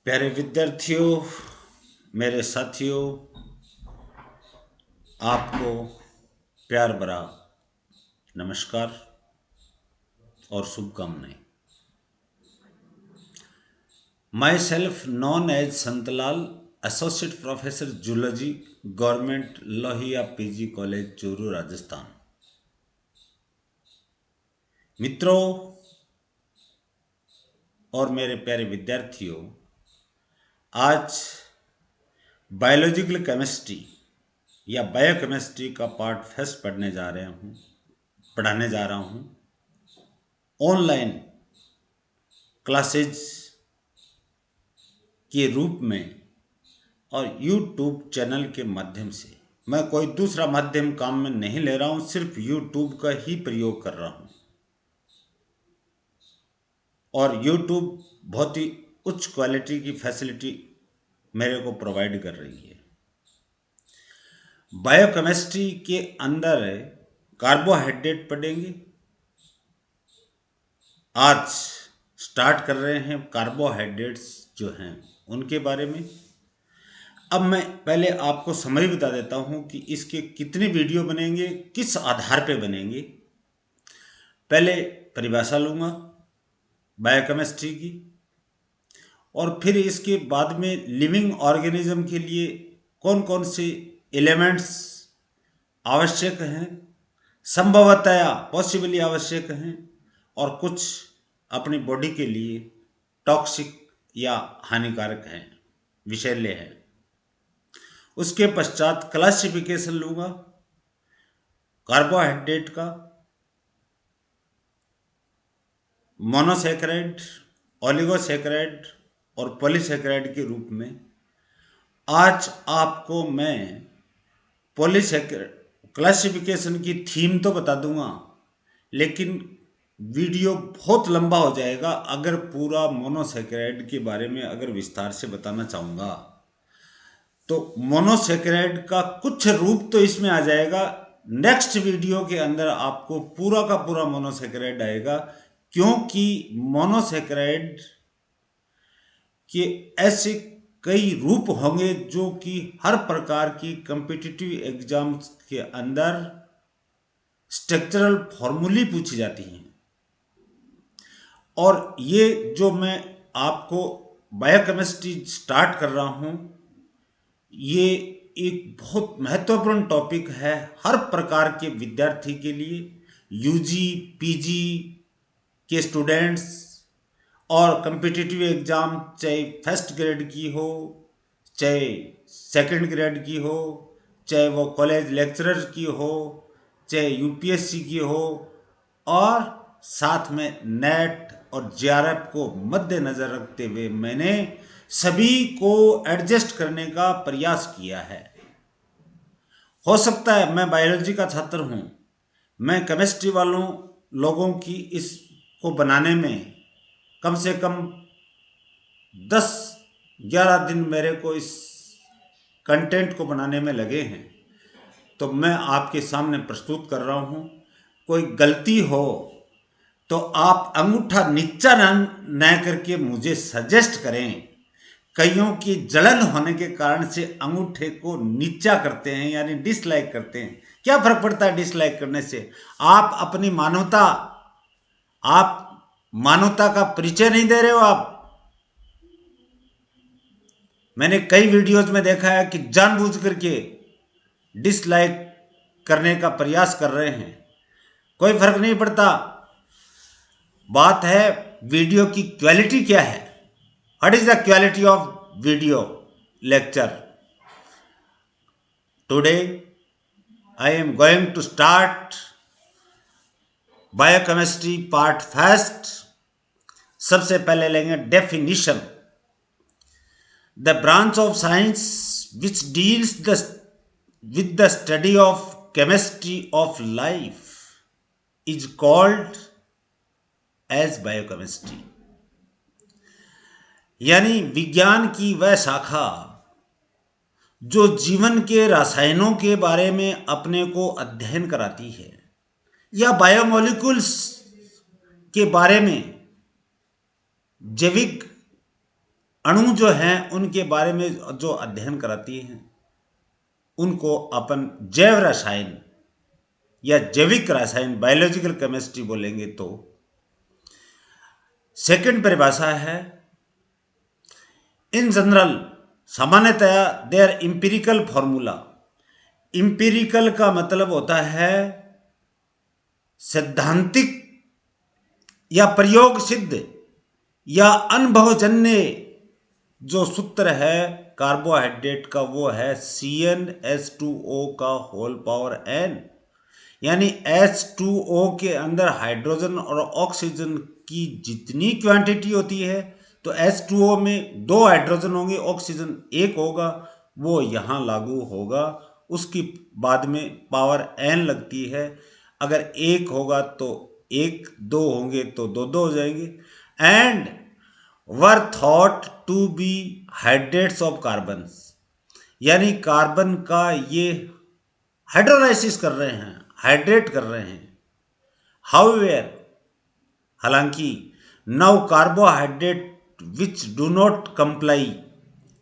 प्यारे विद्यार्थियों, मेरे साथियों, आपको प्यार भरा नमस्कार और शुभकामनाएं। Myself known as Santlal, associate professor zoology, government Lohia PG college, Churu, Rajasthan. मित्रों और मेरे प्यारे विद्यार्थियों, आज बायोलॉजिकल केमिस्ट्री या बायोकेमिस्ट्री का पार्ट फर्स्ट पढ़ाने जा रहा हूँ ऑनलाइन क्लासेज के रूप में और यूट्यूब चैनल के माध्यम से। मैं कोई दूसरा माध्यम काम में नहीं ले रहा हूँ, सिर्फ यूट्यूब का ही प्रयोग कर रहा हूँ और यूट्यूब बहुत ही उच्च क्वालिटी की फैसिलिटी मेरे को प्रोवाइड कर रही है। बायोकेमिस्ट्री के अंदर कार्बोहाइड्रेट पढ़ेंगे। आज स्टार्ट कर रहे हैं कार्बोहाइड्रेट्स जो हैं उनके बारे में। अब मैं पहले आपको समरी बता देता हूं कि इसके कितने वीडियो बनेंगे, किस आधार पे बनेंगे। पहले परिभाषा लूंगा बायोकेमिस्ट्री की, और फिर इसके बाद में लिविंग ऑर्गेनिज्म के लिए कौन कौन से एलिमेंट्स आवश्यक हैं, संभवतया पॉसिबली आवश्यक हैं, और कुछ अपनी बॉडी के लिए टॉक्सिक या हानिकारक हैं, विषैले हैं। उसके पश्चात क्लासिफिकेशन लूंगा कार्बोहाइड्रेट का, मोनोसैकेराइड, ओलिगोसैकेराइड और पॉलीसैकेराइड के रूप में। आज आपको मैं पॉलीसैकेराइड क्लासिफिकेशन की थीम तो बता दूंगा, लेकिन वीडियो बहुत लंबा हो जाएगा अगर पूरा मोनोसैकेराइड के बारे में अगर विस्तार से बताना चाहूँगा तो। मोनोसैकेराइड का कुछ रूप तो इसमें आ जाएगा, नेक्स्ट वीडियो के अंदर आपको पूरा का पूरा मोनोसैकेराइड आएगा, क्योंकि मोनोसैकेराइड के ऐसे कई रूप होंगे जो कि हर प्रकार की कॉम्पिटिटिव एग्जाम्स के अंदर स्ट्रक्चरल फॉर्मूले पूछी जाती हैं। और ये जो मैं आपको बायोकेमिस्ट्री स्टार्ट कर रहा हूँ, ये एक बहुत महत्वपूर्ण टॉपिक है हर प्रकार के विद्यार्थी के लिए, यूजी पीजी के स्टूडेंट्स और कम्पिटिटिव एग्ज़ाम चाहे फर्स्ट ग्रेड की हो, चाहे सेकंड ग्रेड की हो, चाहे वो कॉलेज लेक्चरर की हो, चाहे यूपीएससी की हो, और साथ में नेट और जेआरएफ को मद्देनज़र रखते हुए मैंने सभी को एडजस्ट करने का प्रयास किया है। हो सकता है मैं बायोलॉजी का छात्र हूँ, मैं केमिस्ट्री वालों लोगों की इसको बनाने में कम से कम 10-11 दिन मेरे को इस कंटेंट को बनाने में लगे हैं, तो मैं आपके सामने प्रस्तुत कर रहा हूँ। कोई गलती हो तो आप अंगूठा नीचा न करके मुझे सजेस्ट करें। कईयों की जलन होने के कारण से अंगूठे को नीचा करते हैं, यानी डिसलाइक करते हैं। क्या फर्क पड़ता है डिसलाइक करने से? आप अपनी मानवता का परिचय नहीं दे रहे हो। आप, मैंने कई वीडियोज में देखा है कि जानबूझ करके डिसलाइक करने का प्रयास कर रहे हैं। कोई फर्क नहीं पड़ता, बात है वीडियो की क्वालिटी क्या है। What is the quality of video lecture? Today I am going to start biochemistry part first. सबसे पहले लेंगे definition. The branch of science which deals with the study of chemistry of life is called as biochemistry। यानी विज्ञान की वह शाखा जो जीवन के रसायनों के बारे में अपने को अध्ययन कराती है, या बायोमोलिक्यूल्स के बारे में, जैविक अणु जो हैं उनके बारे में जो अध्ययन कराती हैं उनको अपन जैव रसायन या जैविक रसायन, बायोलॉजिकल केमिस्ट्री बोलेंगे। तो सेकंड परिभाषा है इन जनरल, सामान्यतया देयर इंपिरिकल फॉर्मूला। इंपिरिकल का मतलब होता है सैद्धांतिक या प्रयोग सिद्ध या अनुभवजन्य जो सूत्र है कार्बोहाइड्रेट का, वो है CnH2O का होल पावर n। यानी H2O के अंदर हाइड्रोजन और ऑक्सीजन की जितनी क्वांटिटी होती है, तो H2O में 2 हाइड्रोजन होंगे, ऑक्सीजन 1 होगा, वो यहाँ लागू होगा। उसकी बाद में पावर n लगती है। अगर 1 होगा तो 1, 2 होंगे तो 2 हो जाएंगे। And were thought to be hydrates of carbon, यानी कार्बन का ये हाइड्रोलाइसिस कर रहे हैं, हाइड्रेट कर रहे हैं। हाउएवर, हालांकि now carbohydrate which do not comply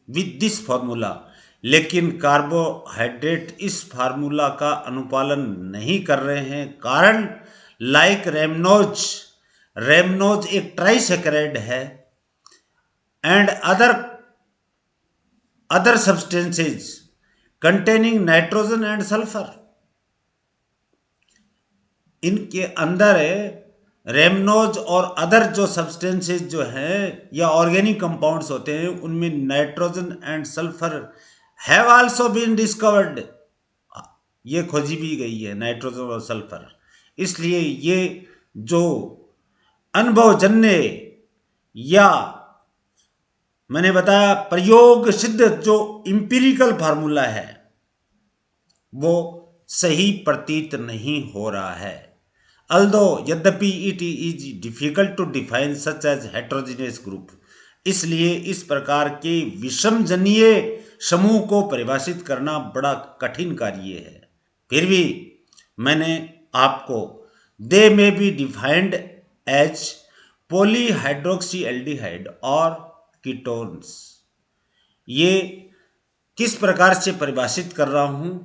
with this formula, लेकिन कार्बोहाइड्रेट इस फार्मूला का अनुपालन नहीं कर रहे हैं। कारण लाइक रेमनोज, रेमनोज एक ट्राइसेकेराइड है, and other substances containing nitrogen and sulphur. इनके अंदर रेमनोज और अदर जो सब्सटेंसेस जो हैं या ऑर्गेनिक कंपाउंड्स होते हैं, उनमें nitrogen and sulphur have also been discovered, ये खोजी भी गई है नाइट्रोजन और सल्फर। इसलिए ये जो अनुभवजन्य या मैंने बताया प्रयोग सिद्ध जो इंपिरिकल फार्मूला है, वो सही प्रतीत नहीं हो रहा है। Although यद्यपि it is difficult to define such as heterogeneous group, इसलिए इस प्रकार के विषमजनीय समूह को परिभाषित करना बड़ा कठिन कार्य है। फिर भी मैंने आपको they may be defined as polyhydroxy aldehyde और कीटोन्स, ये किस प्रकार से परिभाषित कर रहा हूं,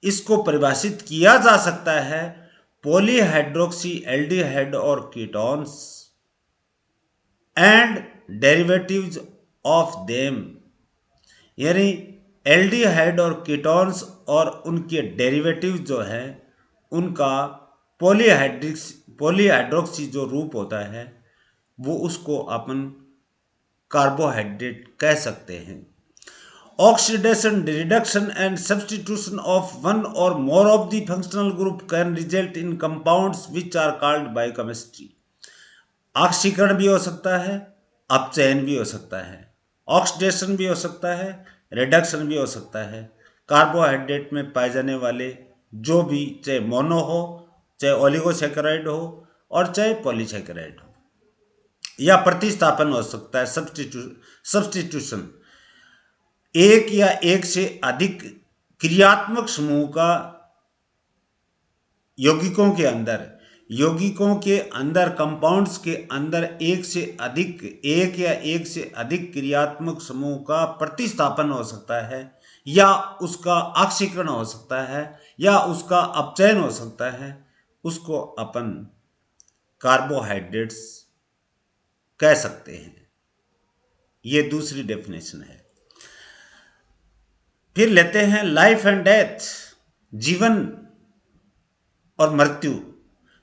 इसको परिभाषित किया जा सकता है पॉलीहाइड्रोक्सी एल्डिहाइड और ketones and derivatives of them, यानी एल्डिहाइड और कीटोन्स और उनके डेरिवेटिव जो हैं उनका पॉलीहाइड्रोक्सी जो रूप होता है वो उसको अपन कार्बोहाइड्रेट कह सकते हैं। Oxidation, reduction and substitution of one or more of the functional group can result in compounds which are called biochemistry। ऑक्सीकरण भी हो सकता है, अपचयन भी हो सकता है, ऑक्सीडेशन भी हो सकता है, रिडक्शन भी हो सकता है। कार्बोहाइड्रेट में पाए जाने वाले जो भी, चाहे मोनो हो, चाहे ओलिगोसैकेराइड हो और चाहे पॉलीसैकेराइड हो, या प्रतिस्थापन हो सकता है, सब्स्टिट्यूशन, एक या एक से अधिक क्रियात्मक समूह का यौगिकों के अंदर कंपाउंड्स के अंदर एक या एक से अधिक क्रियात्मक समूह का प्रतिस्थापन हो सकता है, या उसका ऑक्सीकरण हो सकता है, या उसका अपचयन हो सकता है। उसको अपन कार्बोहाइड्रेट्स कह सकते हैं। ये दूसरी डेफिनेशन है। फिर लेते हैं लाइफ एंड डेथ, जीवन और मृत्यु।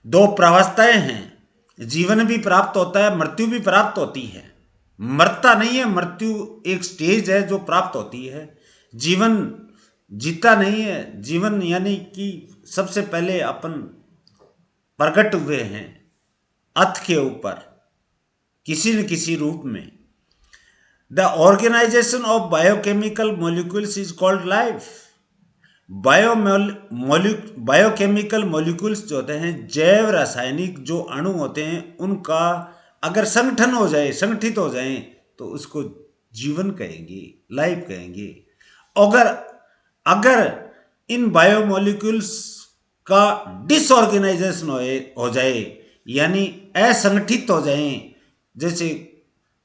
2 प्रावस्थाएं हैं, जीवन भी प्राप्त होता है, मृत्यु भी प्राप्त होती है। मरता नहीं है, मृत्यु एक स्टेज है जो प्राप्त होती है। जीवन जीता नहीं है, जीवन यानी कि सबसे पहले अपन प्रकट हुए हैं अर्थ के ऊपर किसी न किसी रूप में। The organization of biochemical molecules is called life। Biochemical molecules जो होते हैं, जैव रासायनिक जो अणु होते हैं, उनका अगर संगठन हो जाए, संगठित हो जाए, तो उसको जीवन कहेंगे, लाइफ कहेंगे। अगर इन बायोमोलिक्यूल्स का डिसऑर्गेनाइजेशन हो जाए, यानी असंगठित हो जाए, जैसे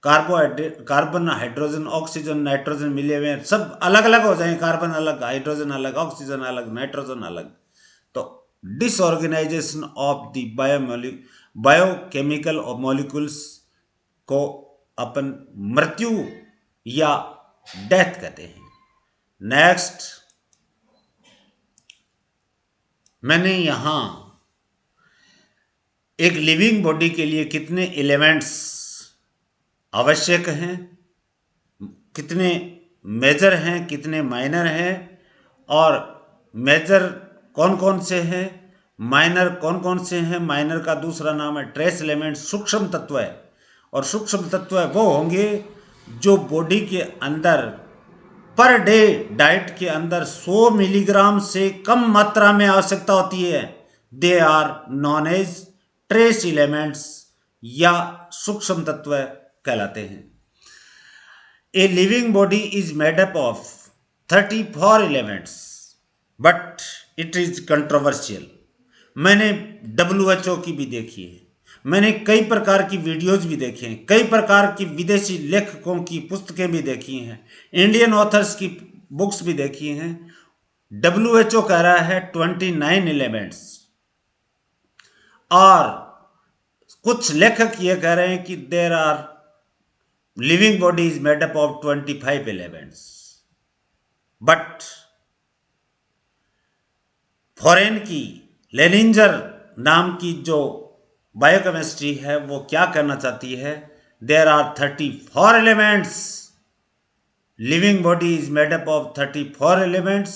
carbohydrate, carbon, hydrogen, oxygen, nitrogen मिले हुए हैं, सब अलग अलग हो जाएं, कार्बन अलग, हाइड्रोजन अलग, ऑक्सीजन अलग, नाइट्रोजन अलग, तो disorganisation of the biochemical molecules को अपन मृत्यु या डेथ कहते हैं। नेक्स्ट, मैंने यहां एक लिविंग बॉडी के लिए कितने एलिमेंट्स आवश्यक हैं, कितने मेजर हैं, कितने माइनर हैं, और मेजर कौन कौन से हैं, माइनर कौन कौन से हैं। माइनर का दूसरा नाम है ट्रेस एलिमेंट, सूक्ष्म तत्व है, और सूक्ष्म तत्व वो होंगे जो बॉडी के अंदर पर डे डाइट के अंदर 100 मिलीग्राम से कम मात्रा में आवश्यकता होती है। They are known as trace elements या सूक्ष्म तत्व कहलाते हैं। A living body is made up of 34 elements, but it is controversial. मैंने WHO की भी देखी है, मैंने कई प्रकार की वीडियोज भी देखे हैं, कई प्रकार की विदेशी लेखकों की पुस्तकें भी देखी हैं, इंडियन ऑथर्स की बुक्स भी देखी हैं। WHO कह रहा है 29 एलिमेंट्स, और कुछ लेखक ये कह रहे हैं कि there are living body is made up of 25 elements, but foreign की लेनिंजर नाम की जो बायोकेमिस्ट्री है वो क्या करना चाहती है, there are 34 elements, living body is made up of 34 elements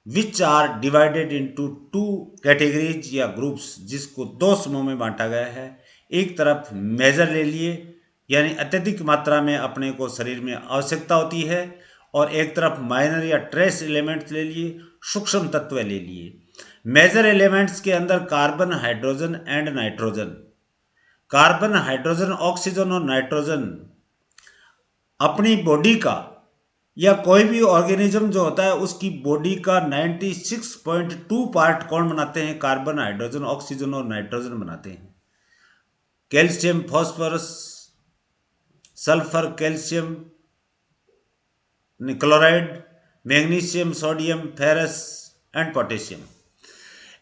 which are divided into 2 categories या ग्रुप्स, जिसको 2 समूह में बांटा गया है। एक तरफ मेजर ले लिए, यानी अत्यधिक मात्रा में अपने को शरीर में आवश्यकता होती है, और एक तरफ माइनर या ट्रेस एलिमेंट्स ले लिए, सूक्ष्म तत्व ले लिए। मेजर एलिमेंट्स के अंदर carbon, hydrogen and nitrogen. Carbon, hydrogen, oxygen और नाइट्रोजन अपनी बॉडी का या कोई भी ऑर्गेनिज्म जो होता है उसकी बॉडी का 96.2 पार्ट कौन बनाते हैं, कार्बन, हाइड्रोजन, ऑक्सीजन और नाइट्रोजन बनाते हैं। Calcium, phosphorus, sulphur, calcium chloride, magnesium, sodium, ferrous and potassium.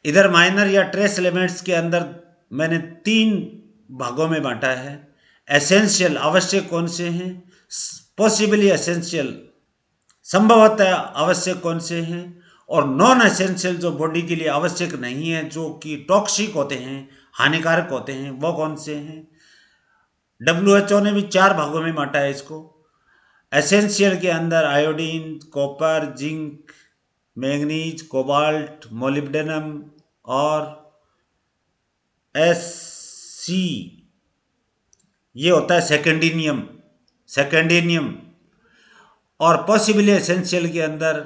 इधर माइनर या ट्रेस एलिमेंट्स के अंदर मैंने 3 भागों में बांटा है। एसेंशियल, आवश्यक कौन से हैं, पॉसिबली एसेंशियल, संभवतः आवश्यक कौन से हैं, और नॉन एसेंशियल जो बॉडी के लिए आवश्यक नहीं है, जो कि टॉक्सिक होते हैं, हानिकारक होते हैं, वो कौन से हैं। WHO ने भी 4 भागों में बांटा है इसको। एसेंशियल के अंदर iodine, copper, zinc, manganese, cobalt, molybdenum और SC, ये होता है सेकेंडेनियम। और पॉसिबली एसेंशियल के अंदर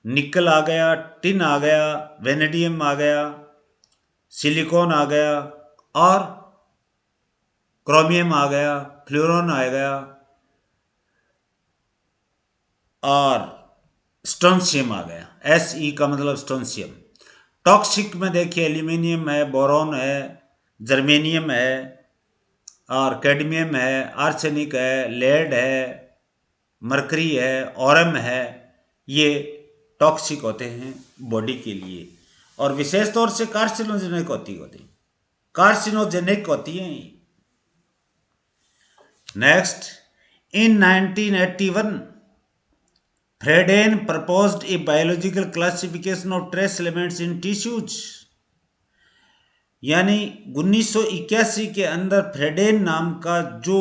निकल आ गया, टिन आ गया, वेनेडियम आ गया, सिलिकॉन आ गया, और क्रोमियम आ गया, फ्लोरोन आ गया, और स्ट्रोंशियम आ गया। SE का मतलब स्ट्रोंशियम। टॉक्सिक में देखिए एल्यूमिनियम है, बोरॉन है, जर्मेनियम है, और कैडमियम है, आर्सेनिक है, लेड है, मरकरी है, ओरम है। ये टॉक्सिक होते हैं बॉडी के लिए, और विशेष तौर से कार्सिनोजेनिक होती हैं। Next, in 1981 फ्रेडेन proposed a biological classification of trace elements in tissues। यानी 1981 के अंदर फ्रेडेन नाम का जो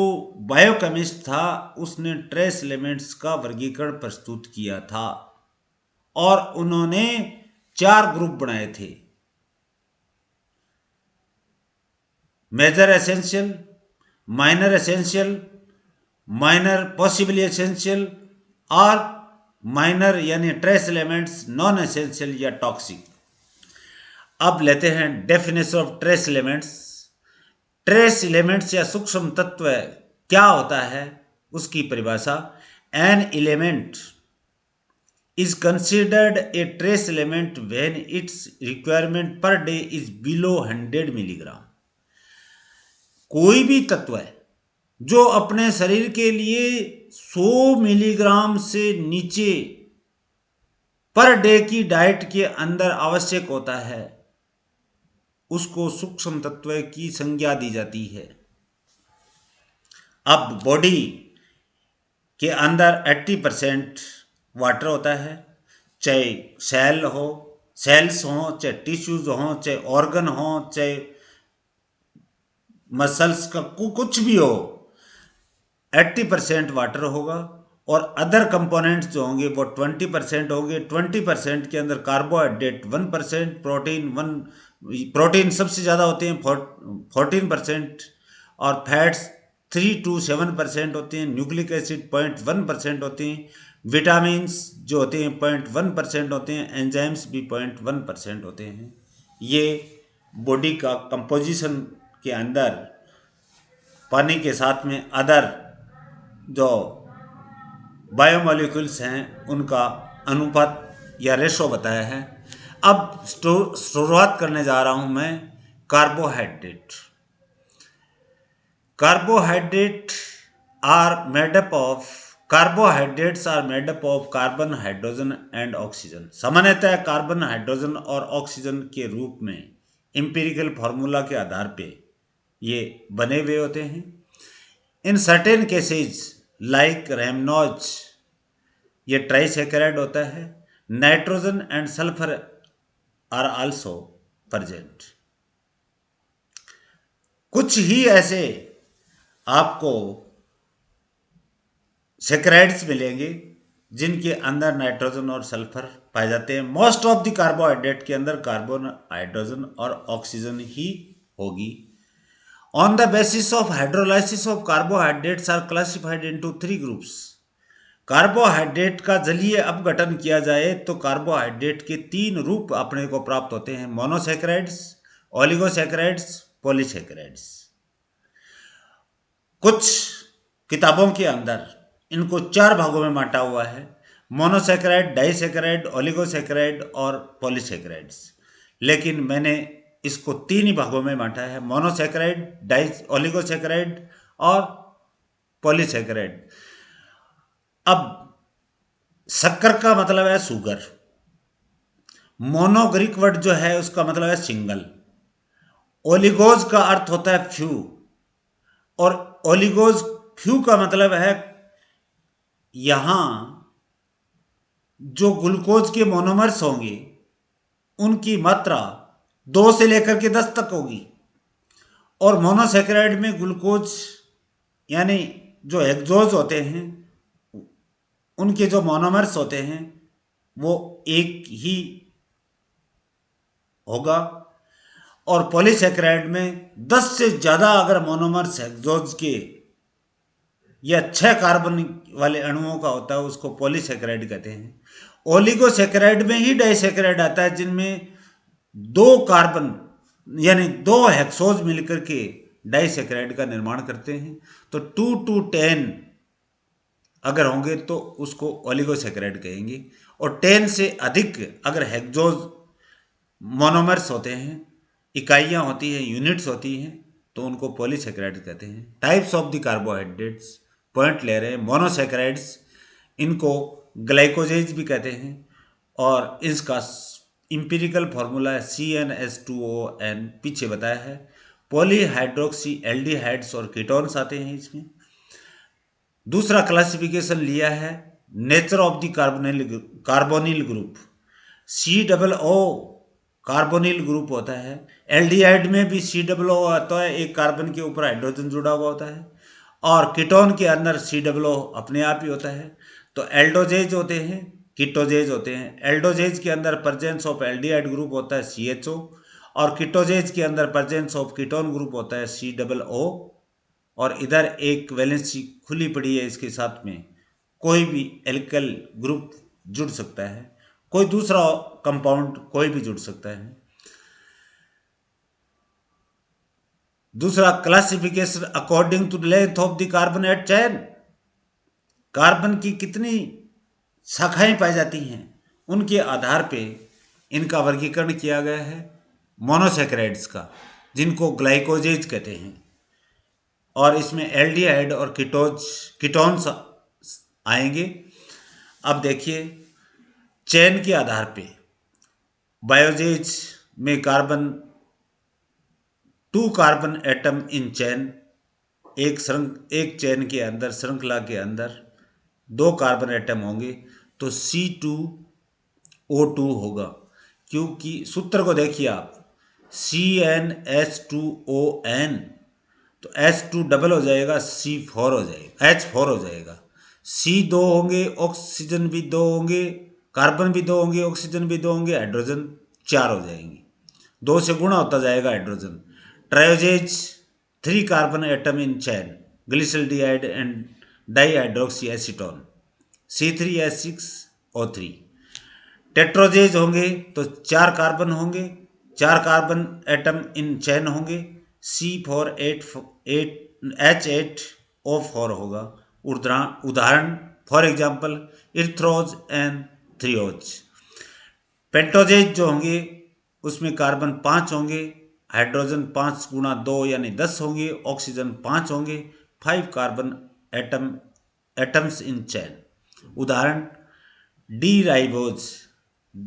बायोकेमिस्ट था उसने ट्रेस एलिमेंट्स का वर्गीकरण प्रस्तुत किया था, और उन्होंने 4 ग्रुप बनाए थे। Major essential, minor essential, minor possibly essential, और माइनर यानी ट्रेस एलिमेंट्स नॉन एसेंशियल या टॉक्सिक। अब लेते हैं definition of trace elements. Trace elements या सूक्ष्म तत्व क्या होता है उसकी परिभाषा। An element is considered a trace element when its requirement per day is below 100 milligram. कोई भी तत्व है जो अपने शरीर के लिए 100 मिलीग्राम से नीचे पर डे की डाइट के अंदर आवश्यक होता है, उसको सूक्ष्म तत्व की संज्ञा दी जाती है। अब बॉडी के अंदर 80% वाटर होता है, चाहे सेल्स हो, चाहे टिश्यूज हो, चाहे ऑर्गन हो, चाहे मसल्स का कुछ भी हो, 80% वाटर होगा। और अदर कंपोनेंट्स जो होंगे वो 20% होंगे। 20% के अंदर कार्बोहाइड्रेट 1%, प्रोटीन सबसे ज़्यादा होते हैं 14%, और फैट्स 3 to 7% होते हैं। न्यूक्लिक एसिड 0.1% होते हैं। विटामिन्स जो होते हैं 0.1% होते हैं। एंजाइम्स भी 0.1% होते हैं। ये बॉडी का कंपोजिशन के अंदर पानी के साथ में अदर जो बायोमोलिक्यूल्स हैं उनका अनुपात या रेशो बताया है। अब शुरुआत करने जा रहा हूं मैं carbohydrate. Carbohydrates are made up of carbon, hydrogen and oxygen. सामान्यतः कार्बन, हाइड्रोजन और ऑक्सीजन के रूप में एम्पिरिकल फार्मूला के आधार पे ये बने हुए होते हैं। In certain cases like rhamnose, ये ट्राइसैकेराइड होता है। Nitrogen and sulphur are also present. कुछ ही ऐसे आपको सैकेराइड्स मिलेंगे जिनके अंदर नाइट्रोजन और सल्फर पाए जाते हैं। मोस्ट ऑफ द कार्बोहाइड्रेट के अंदर कार्बन, हाइड्रोजन और ऑक्सीजन ही होगी। On the basis of hydrolysis of carbohydrates are classified into 3 groups. Carbohydrate का जलीय अपघटन किया जाए तो कार्बोहाइड्रेट के 3 रूप अपने को प्राप्त होते हैं: मोनोसैकेराइड्स, ओलिगोसैकेराइड्स, पॉलीसैकेराइड्स। कुछ किताबों के अंदर इनको 4 भागों में बांटा हुआ है: मोनोसैकेराइड, डाइसैकेराइड, ओलिगोसैकेराइड और पॉलीसैकेराइड्स। लेकिन मैंने इसको 3 ही भागों में बांटा है: मोनोसैकेराइड, ओलिगोसैकेराइड और पॉलीसैकेराइड। अब शक्कर का मतलब है शुगर। मोनो ग्रीक वर्ड जो है उसका मतलब है सिंगल। ओलिगोज का अर्थ होता है फ्यू, और ओलिगोज फ्यू का मतलब है यहां जो ग्लूकोज के मोनोमर्स होंगे उनकी मात्रा 2 से लेकर के 10 तक होगी। और मोनोसैकेराइड में ग्लूकोज यानी जो हेक्सोज होते हैं उनके जो मोनोमर्स होते हैं वो एक ही होगा। और पॉलीसैकेराइड में 10 से ज़्यादा अगर मोनोमर्स हेक्सोज के या 6 कार्बन वाले अणुओं का होता है उसको पॉलीसैकेराइड कहते हैं। ओलिगोसैकेराइड में ही डाइसैकेराइड आता है जिनमें 2 कार्बन यानी 2 हेक्सोज मिलकर के डाइसैकेराइड का निर्माण करते हैं। तो 2 to 10 अगर होंगे तो उसको ओलिगोसैकेराइड कहेंगे, और 10 से अधिक अगर हेक्सोज मोनोमर्स होते हैं, इकाइयाँ होती हैं, यूनिट्स होती हैं, तो उनको पॉलीसैकेराइड कहते हैं। Types of the carbohydrates point ले रहे हैं। मोनोसैकेराइड्स, इनको ग्लाइकोजेज भी कहते हैं, और इसका इंपिरिकल फार्मूला है CnH2ON, पीछे बताया है। पॉलीहाइड्रोक्सी एल्डिहाइड्स और कीटोन्स आते हैं इसमें। दूसरा क्लासिफिकेशन लिया है nature of the carbonyl group. COO carbonyl group होता है। एल्डिहाइड में भी COO आता है, एक कार्बन के ऊपर हाइड्रोजन जुड़ा हुआ होता है, और कीटोन के अंदर COO अपने आप ही होता है। तो एल्डोजेज होते हैं, कीटोजेज होते हैं। एल्डोजेज के अंदर प्रेजेंस ऑफ एल्डिहाइड ग्रुप होता है CHO, और कीटोजेज के अंदर प्रेजेंस ऑफ कीटोन ग्रुप होता है COO। और इधर एक वैलेंसी खुली पड़ी है, इसके साथ में कोई भी एल्किल ग्रुप जुड़ सकता है, कोई दूसरा कंपाउंड कोई भी जुड़ सकता है। दूसरा classification according to length of the carbonate chain. Carbon की कितनी शाखाएं पाई जाती हैं उनके आधार पे इनका वर्गीकरण किया गया है मोनोसैकेराइड्स का, जिनको ग्लाइकोजेज कहते हैं। और इसमें एल्डिहाइड और कीटोन्स आएंगे। अब देखिए, चेन के आधार पे बायोजेज में carbon 2 carbon atom in chain, एक चेन के अंदर, श्रृंखला के अंदर 2 कार्बन एटम होंगे तो C2O2 होगा। क्योंकि सूत्र को देखिए आप, CnH2ON, तो H2 डबल हो जाएगा, C4 हो जाएगा, H4 हो जाएगा। C दो होंगे, ऑक्सीजन भी दो होंगे, कार्बन भी दो होंगे, ऑक्सीजन भी दो होंगे, हाइड्रोजन 4 हो जाएंगे। 2 से गुणा होता जाएगा hydrogen. Trioses 3 carbon atom in chain, glyceraldehyde and dihydroxy acetone, C3H6O3। Tetroses होंगे तो 4 कार्बन होंगे, 4 कार्बन एटम इन चैन होंगे, C4H8O4 होगा। उदाहरण फॉर एग्जाम्पल इर्थ्रोज एंड थ्रियोज। पेंटोजेज जो होंगे उसमें कार्बन 5 होंगे, हाइड्रोजन 5 गुणा 2 यानी 10 होंगे, ऑक्सीजन 5 होंगे, 5 कार्बन एटम्स इन चैन। उदाहरण डी राइबोज,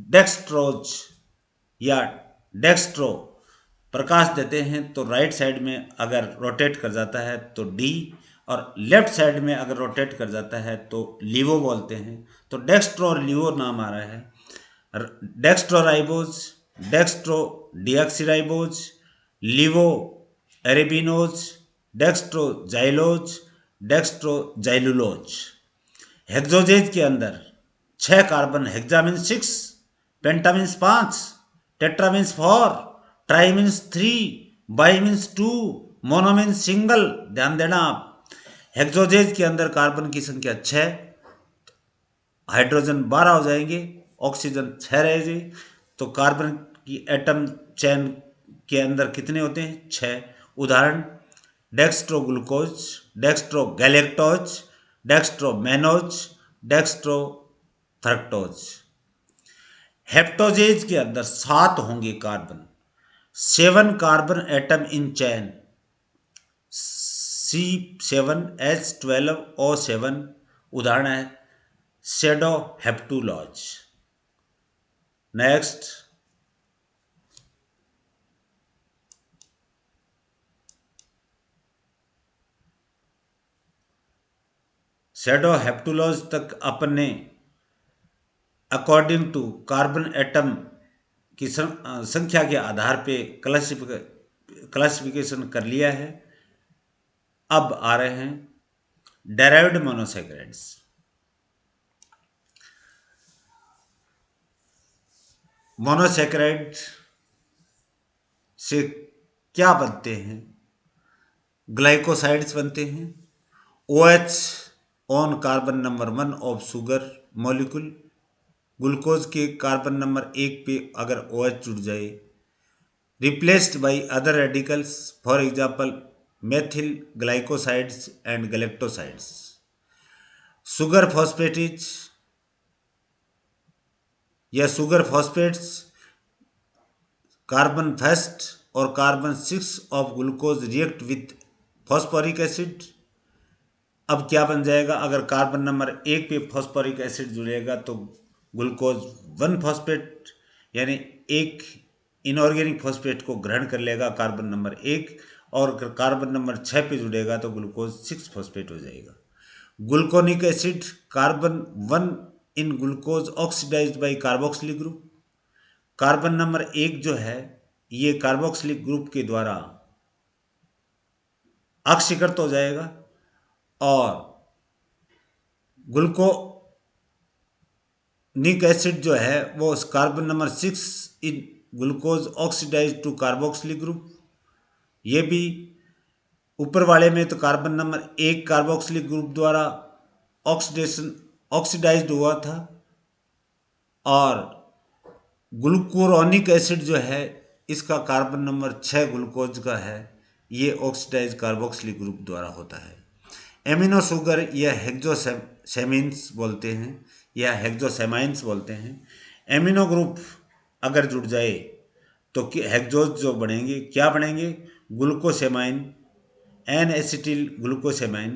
डेक्सट्रोज या डेक्सट्रो। प्रकाश देते हैं तो राइट साइड में अगर रोटेट कर जाता है तो डी, और लेफ्ट साइड में अगर रोटेट कर जाता है तो लीवो बोलते हैं। तो डेक्सट्रो और लीवो नाम आ रहा है। डेक्स्ट्रोराइबोज, डेक्स्ट्रो डीऑक्सीराइबोज, लीवो एरेबिनोज, डेक्स्ट्रोजाइलोज, डेक्स्ट्रोजाइलुलोज। हेक्सोजेज के अंदर 6 carbon, hexa means 6, penta means 5, tetra means 4, try means 3, by means 2, mono means single. ध्यान देना आप, हेक्सोजेज के अंदर कार्बन की संख्या 6, हाइड्रोजन 12 हो जाएंगे, ऑक्सीजन 6 रहेगी। तो कार्बन की एटम चेन के अंदर कितने होते हैं? 6। उदाहरण डेक्स्ट्रोग्लूकोज, डेक्स्ट्रोगैलेक्टोज, डेक्स्ट्रोमेनोज, डेक्स्ट्रोफ्रक्टोज। हेप्टोजेज के अंदर 7 होंगे carbon, 7 carbon atom in chain, C7H12O7। उदाहरण है सेडोहेप्टुलोज। नेक्स्ट, सेडोहेप्टुलोज तक अपने अकॉर्डिंग टू कार्बन एटम की संख्या के आधार पे क्लासिफिकेशन कर लिया है। अब आ रहे हैं डेराइव्ड मोनोसैकेराइड्स। मोनोसैकेराइड से क्या बनते हैं? ग्लाइकोसाइड्स बनते हैं। OH on carbon number 1 of sugar molecule, glucose के कार्बन नंबर 1 पे अगर OH जुड़ जाए, replaced by other radicals, for example methyl glycosides and galactosides. Sugar phosphatase या शुगर फॉस्फेट्स, कार्बन फर्स्ट और carbon 6 of glucose react with phosphoric acid. अब क्या बन जाएगा? अगर कार्बन नंबर 1 पे फॉस्फोरिक एसिड जुड़ेगा तो ग्लूकोज 1 फॉस्फेट यानी एक इनऑर्गेनिक फॉस्फेट को ग्रहण कर लेगा कार्बन नंबर 1, और कार्बन नंबर 6 पे जुड़ेगा तो ग्लूकोज 6 फॉस्फेट हो जाएगा। Gluconic acid, carbon 1 in glucose oxidised by carboxylic group. Carbon number 1 जो है ये कार्बोक्सिलिक ग्रुप के द्वारा ऑक्सीकृत हो जाएगा, और ग्लूकोनिक एसिड जो है वो carbon number 6 in glucose oxidise to carboxylic group. ये भी ऊपर वाले में तो कार्बन नंबर 1 कार्बोक्सिलिक ग्रुप द्वारा ऑक्सीडाइज्ड हुआ था, और ग्लूकुरोनिक एसिड जो है इसका कार्बन नंबर 6 ग्लूकोज का है, ये ऑक्सीडाइज कार्बोक्सिलिक ग्रुप द्वारा होता है। एमिनो शुगर या हेक्सोसेमिन्स बोलते हैं या हेक्सोसेमाइन्स बोलते हैं। एमिनो ग्रुप अगर जुड़ जाए तो हेक्सोज जो बनेंगे, क्या बनेंगे? Glucosamine, N acetyl glucosamine,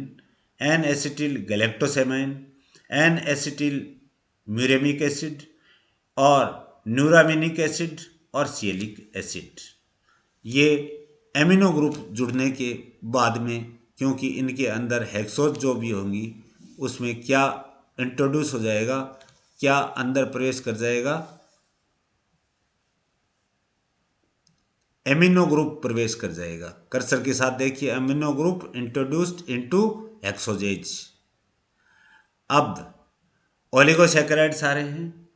N acetyl galactosamine, N acetyl muramic acid और न्यूरामिनिक एसिड और सिएलिक एसिड। ये एमिनो ग्रुप जुड़ने के बाद में, क्योंकि इनके अंदर हेक्सोज जो भी होंगी उसमें क्या इंट्रोड्यूस हो जाएगा, क्या अंदर प्रवेश कर जाएगा, एमिनो ग्रुप प्रवेश कर जाएगा। कर्सर के साथ देखिए, एमिनो ग्रुप इंट्रोड्यूस्ड इनटू हेक्सोजेज। अब ओलिगोसैकेराइड्स आ रहे हैं।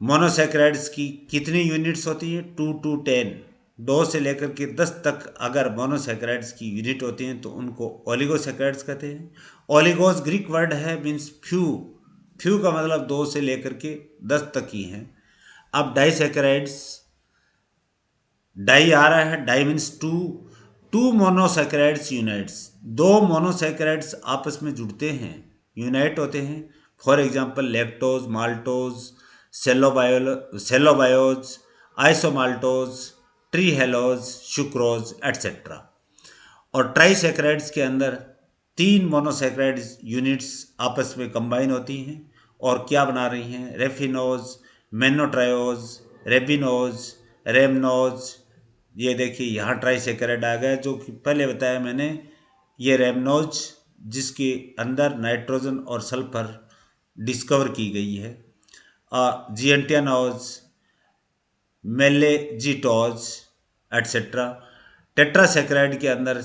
मोनोसैकेराइड्स की कितनी यूनिट्स होती हैं? 2 to 10, 2 से लेकर के 10 तक अगर मोनोसैकेराइड्स की यूनिट होती हैं तो उनको ओलिगोसैकेराइड्स कहते हैं। ओलिगोस ग्रीक वर्ड है, मीन्स फ्यू। फ्यू का मतलब 2 से लेकर के 10 तक ही हैं। अब डाइसैकेराइड्स, डाई आ रहा है, di means 2 monosaccharides unites, 2 monosaccharides आपस में जुड़ते हैं, यूनाइट होते हैं। For example lactose, maltose, cellobiose, isomaltose, trehalose, sucrose etcetera. और ट्राइसैकेराइड्स के अंदर 3 मोनोसैकेराइड यूनिट्स आपस में कंबाइन होती हैं और क्या बना रही हैं? Raffinose, mannotriose, rabinose, rhamnose. ये देखिए यहाँ ट्राइसैकेराइड आ गया, जो कि पहले बताया मैंने, ये रेमनोज जिसके अंदर नाइट्रोजन और सल्फर डिस्कवर की गई है। जिएंटियानोज, मेलेजिटोज एटसेट्रा। टेट्रासैकेराइड के अंदर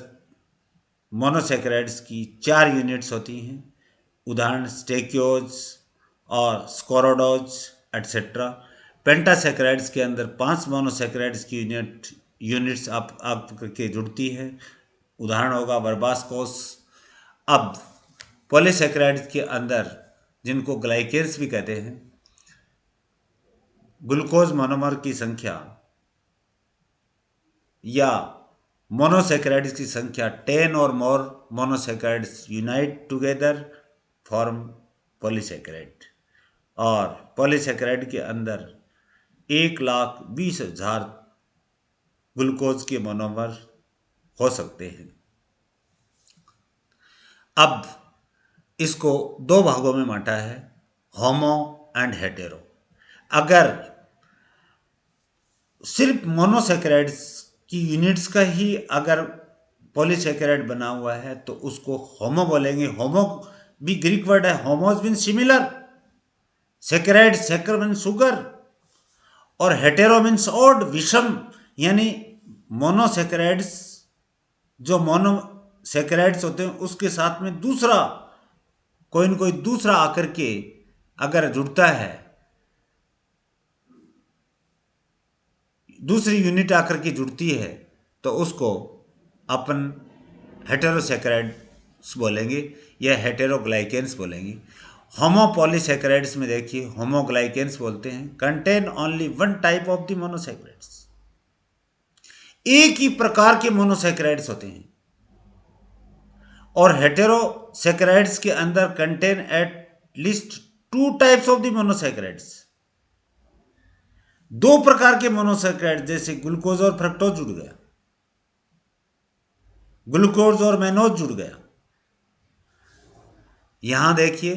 मोनोसैकेराइड्स की 4 यूनिट्स होती हैं, उदाहरण स्टेक्योज और स्कोरोडोज एटसेट्रा। पेंटासैकेराइड्स के अंदर 5 मोनोसैकेराइड्स की यूनिट्स आप करके जुड़ती है, उदाहरण होगा बर्बास्कोस। अब पॉलीसैकेराइड्स के अंदर, जिनको ग्लाइकेन्स भी कहते हैं, ग्लूकोज मोनोमर की संख्या या मोनोसैकेराइड्स की संख्या 10 और more monosaccharides unite together form polysaccharide. और पॉलीसैकेराइड के अंदर 1,20,000 ग्लूकोज के मोनोमर हो सकते हैं। अब इसको 2 भागों में बांटा है, होमो एंड हेटेरो। अगर सिर्फ मोनोसैकेराइड्स की यूनिट्स का ही अगर पॉलीसैकेराइड बना हुआ है तो उसको होमो बोलेंगे। होमो भी ग्रीक वर्ड है, होमोज mean similar, saccharide, सैकर mean sugar, और हेटेरो मीन्स ऑड, विषम। यानी मोनोसैकेराइड्स, जो मोनोसैकेराइड्स होते हैं उसके साथ में दूसरा कोई न कोई दूसरा आकर के अगर जुड़ता है, दूसरी यूनिट आकर के जुड़ती है, तो उसको अपन हेटेरोसैकेराइड्स बोलेंगे या हेटेरोग्लाइकेन्स बोलेंगे। होमोपॉलीसैकेराइड्स में देखिए, होमोग्लाइकेन्स बोलते हैं, contain only 1 type of the monosaccharides, एक ही प्रकार के मोनोसैकेराइड्स होते हैं। और हेटेरोसैकेराइड्स के अंदर contain at least 2 types of the monosaccharides, 2 प्रकार के मोनोसैकेराइड, जैसे ग्लूकोज और फ्रक्टोज जुड़ गया, ग्लूकोज और मैनोज जुड़ गया। यहां देखिए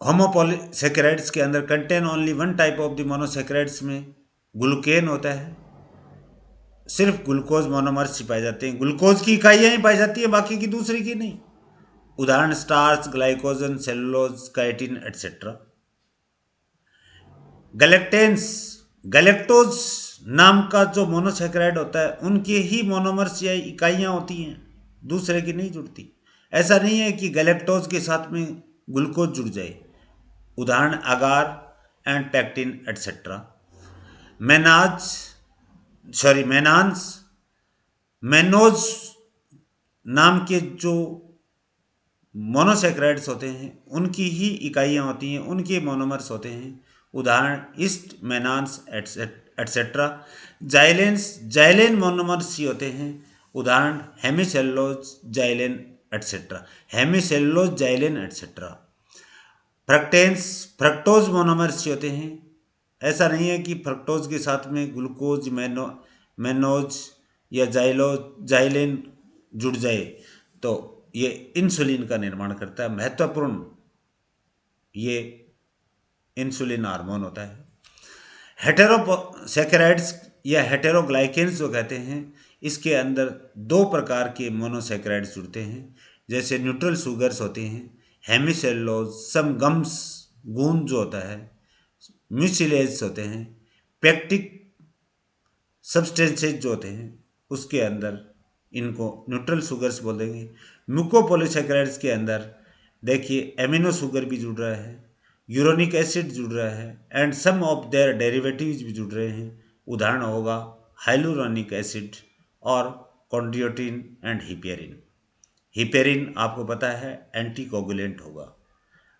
होमोपॉलीसैकेराइड्स के अंदर contain only 1 type of the monosaccharides में ग्लूकेन होता है, सिर्फ ग्लूकोज मोनोमर्स ही पाए जाते हैं, ग्लूकोज की इकाइयां ही पाई जाती है, बाकी की दूसरी की नहीं, उदाहरण starch, glycogen, cellulose, chitin etcetera. गैलेक्टेंस, galactose नाम का जो मोनोसैकेराइड होता है उनके ही मोनोमर्स या इकाइयां होती हैं, दूसरे की नहीं जुड़ती। ऐसा नहीं है कि गैलेक्टोज के साथ में ग्लूकोज जुड़ जाए, उदाहरण अगार एंड पैक्टिन एटसेट्रा। मेनान्स, मेनोज नाम के जो मोनोसैकेराइड्स होते हैं उनकी ही इकाइयां होती हैं, उनके मोनोमर्स होते हैं, उदाहरण yeast, mannans etcetera. Xylan monomers ही होते हैं, उदाहरण hemicellulose, xylan etcetera, hemicellulose, xylan etcetera. Fructose monomers ही होते हैं, ऐसा नहीं है कि फ्रक्टोज के साथ में ग्लूकोज मेनोज या जाइलेन जुड़ जाए तो ये इंसुलिन का निर्माण करता है। महत्वपूर्ण ये इंसुलिन हार्मोन होता है। हेटेरोसैकेराइड्स या हेटेरोग्लाइकेन्स जो कहते हैं, इसके अंदर दो प्रकार के मोनोसैकेराइड्स जुड़ते हैं। जैसे न्यूट्रल शुगर्स होते हैं, हेमिसेलुलोज, सम गम्स, गूंद जो होता है, म्यूसिलेज होते हैं, पेक्टिक सब्सटेंसेज जो होते हैं, उसके अंदर इनको न्यूट्रल शुगर्स बोल देंगे। म्यूकोपॉलीसैकेराइड्स के अंदर देखिए एमिनो शुगर भी जुड़ रहा है, यूरोनिक एसिड जुड़ रहा है, and some of their derivatives भी जुड़ रहे हैं। उदाहरण होगा हाइलुरोनिक एसिड और कॉन्ड्रियोटिन एंड हिपेरिन। हिपेरिन आपको पता है एंटीकोगुलेंट होगा।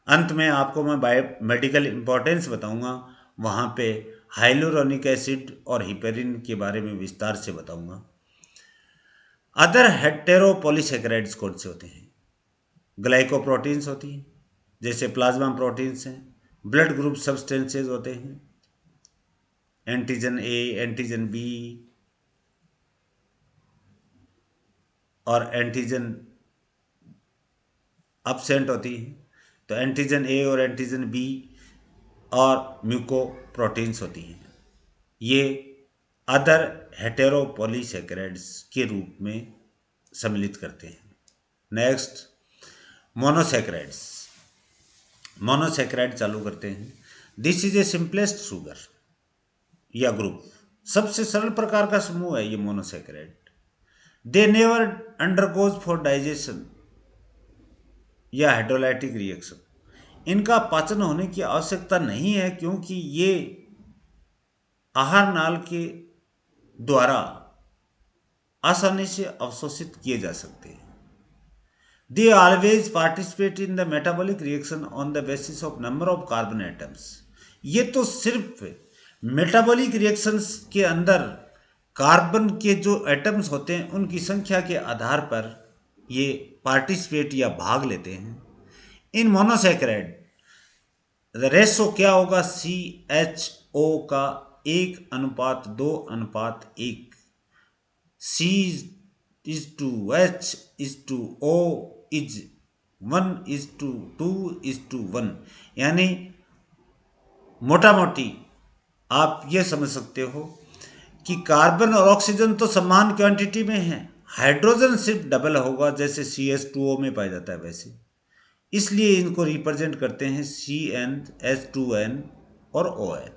अंत में आपको मैं बायोमेडिकल इंपॉर्टेंस बताऊंगा, वहाँ पे हाइलुरोनिक एसिड और हिपेरिन के बारे में विस्तार से बताऊंगा। अदर हेटेरोपॉलीसैकेराइड्स कौन से होते हैं? ग्लाइकोप्रोटीन्स होती हैं, जैसे प्लाज्मा प्रोटीन्स हैं। ब्लड ग्रुप सब्सटेंसेज होते हैं, एंटीजन ए, एंटीजन बी और एंटीजन अब्सेंट होती हैं। तो एंटीजन ए और एंटीजन बी और म्यूकोप्रोटीन्स होती हैं। ये अदर हेटेरोपॉलीसैकेराइड्स के रूप में सम्मिलित करते हैं। Next, monosaccharides. मोनोसैकेराइड चालू करते हैं। This is a simplest sugar या ग्रुप, सबसे सरल प्रकार का समूह है ये monosaccharide. They never undergoes for digestion या हाइड्रोलाइटिक रिएक्शन। इनका पाचन होने की आवश्यकता नहीं है, क्योंकि ये आहार नाल के द्वारा आसानी से अवशोषित किए जा सकते हैं। They always participate in the metabolic reaction on the basis of number of carbon atoms. ये तो सिर्फ मेटाबॉलिक रिएक्शंस के अंदर कार्बन के जो एटम्स होते हैं उनकी संख्या के आधार पर ये पार्टिसिपेट या भाग लेते हैं। इन मोनोसैकेराइड रेशो क्या होगा? CHO का 1:2:1, C/H/O इज 1:2:1। यानी मोटा मोटी आप ये समझ सकते हो कि कार्बन और ऑक्सीजन तो समान क्वांटिटी में है, हाइड्रोजन सिर्फ डबल होगा, जैसे CH2O में पाया जाता है वैसे। इसलिए इनको रिप्रेजेंट करते हैं CnH2n और ON।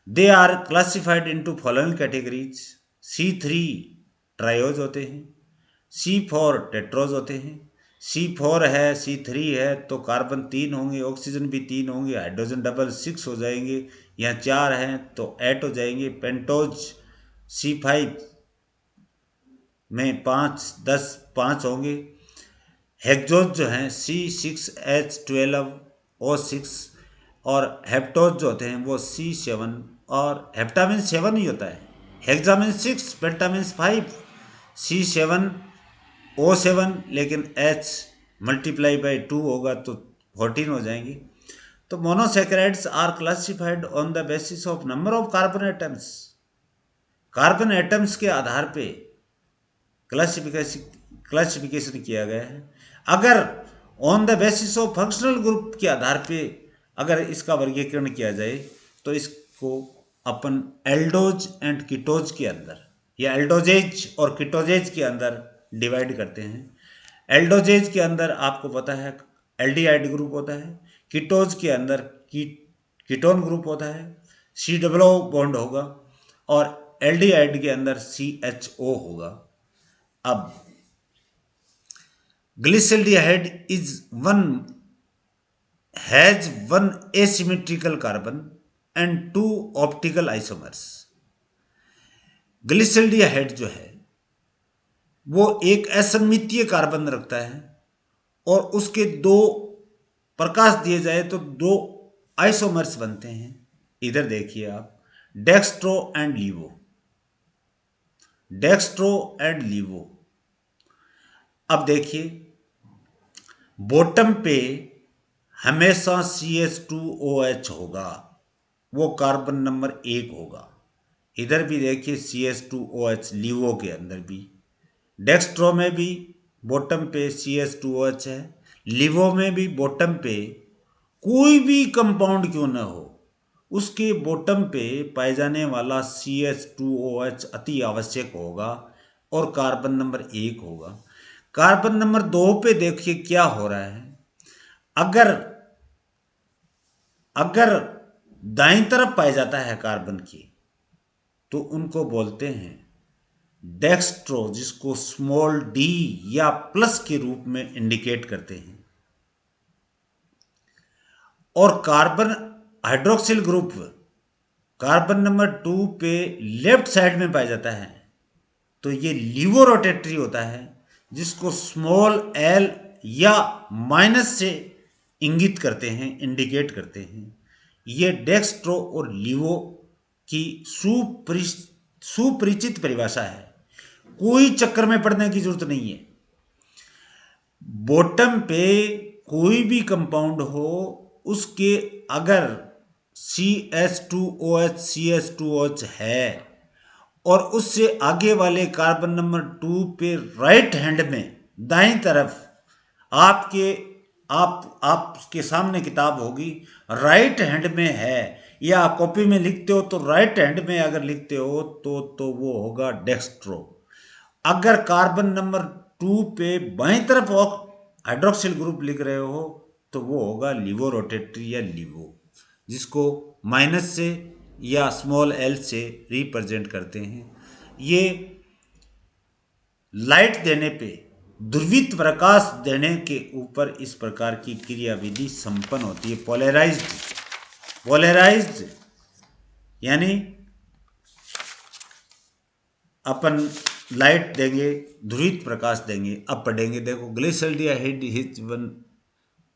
They are classified into following categories. C3 triose होते हैं, C4 टेट्रोज होते हैं। C4 है, C3 है तो कार्बन 3 होंगे, ऑक्सीजन भी 3 होंगे, हाइड्रोजन डबल 6 हो जाएंगे। यहाँ 4 हैं तो 8 हो जाएंगे। पेंटोज C5 में 5 होंगे। हेक्सोज जो हैं C6H12O6, और हेप्टोज जो होते हैं वो C7, और हेप्टामिन 7 ही होता है। हेक्सामिन 6, पेंटामिन 5, C7O7, लेकिन H मल्टीप्लाई बाई 2 होगा तो 14 हो जाएंगे। तो monosaccharides are classified on the basis of number of carbon atoms. Carbon atoms के आधार पे क्लासिफिकेशन किया गया है। अगर on the basis of functional group के आधार पे अगर इसका वर्गीकरण किया जाए तो इसको अपन एल्डोज एंड कीटोज के अंदर, या एल्डोजेज और कीटोजेज के अंदर डिवाइड करते हैं। एल्डोजेज के अंदर आपको पता है एल्डिहाइड ग्रुप होता है, कीटोज के अंदर कीटोन ग्रुप होता है, C बॉन्ड होगा, और एल्डिहाइड के अंदर CHO होगा। अब glyceraldehyde has one asymmetrical carbon and 2 optical isomers। Glyceraldehyde जो है वो एक असममितीय कार्बन रखता है, और उसके 2 प्रकाश दिए जाए तो 2 आइसोमर्स बनते हैं। इधर देखिए आप, डेक्स्ट्रो एंड लीवो। अब देखिए बॉटम पे हमेशा CH2OH होगा, वो कार्बन नंबर 1 होगा। इधर भी देखिए CH2OH लिवो के अंदर भी, डेक्स्ट्रो में भी बॉटम पे CH2OH है, लिवो में भी बॉटम पे कोई भी कंपाउंड क्यों ना हो उसके बॉटम पे पाए जाने वाला CH2OH अति आवश्यक होगा और कार्बन नंबर 1 होगा। कार्बन नंबर 2 पे देखिए क्या हो रहा है, अगर अगर दाईं तरफ पाया जाता है कार्बन की तो उनको बोलते हैं डेक्स्ट्रो, जिसको स्मॉल डी या प्लस के रूप में इंडिकेट करते हैं। और carbon hydroxyl group carbon number 2 पे लेफ्ट साइड में पाया जाता है तो ये लिवो रोटेटरी होता है, जिसको स्मॉल एल या माइनस से इंगित करते हैं, इंडिकेट करते हैं। ये डेक्स्ट्रो और लिवो की सुपरिचित परिभाषा है, कोई चक्कर में पड़ने की जरूरत नहीं है। बॉटम पे कोई भी कंपाउंड हो उसके अगर CH2OH है और उससे आगे वाले कार्बन नंबर 2 पे राइट हैंड में दाईं तरफ आपके सामने किताब होगी, राइट हैंड में है या आप कॉपी में लिखते हो तो राइट हैंड में अगर लिखते हो तो वो होगा डेक्स्ट्रो। अगर कार्बन नंबर 2 पे बाईं तरफ हाइड्रोक्सिल ग्रुप लिख रहे हो तो वो होगा लिवो रोटेटरी या लिवो, जिसको माइनस से या स्मॉल एल से रिप्रेजेंट करते हैं। ये लाइट देने पे, ध्रुवित प्रकाश देने के ऊपर इस प्रकार की क्रियाविधि संपन्न होती है। पोलराइज्ड यानी अपन लाइट देंगे, ध्रुवित प्रकाश देंगे, अब पढ़ेंगे। देखो glyceraldehyde is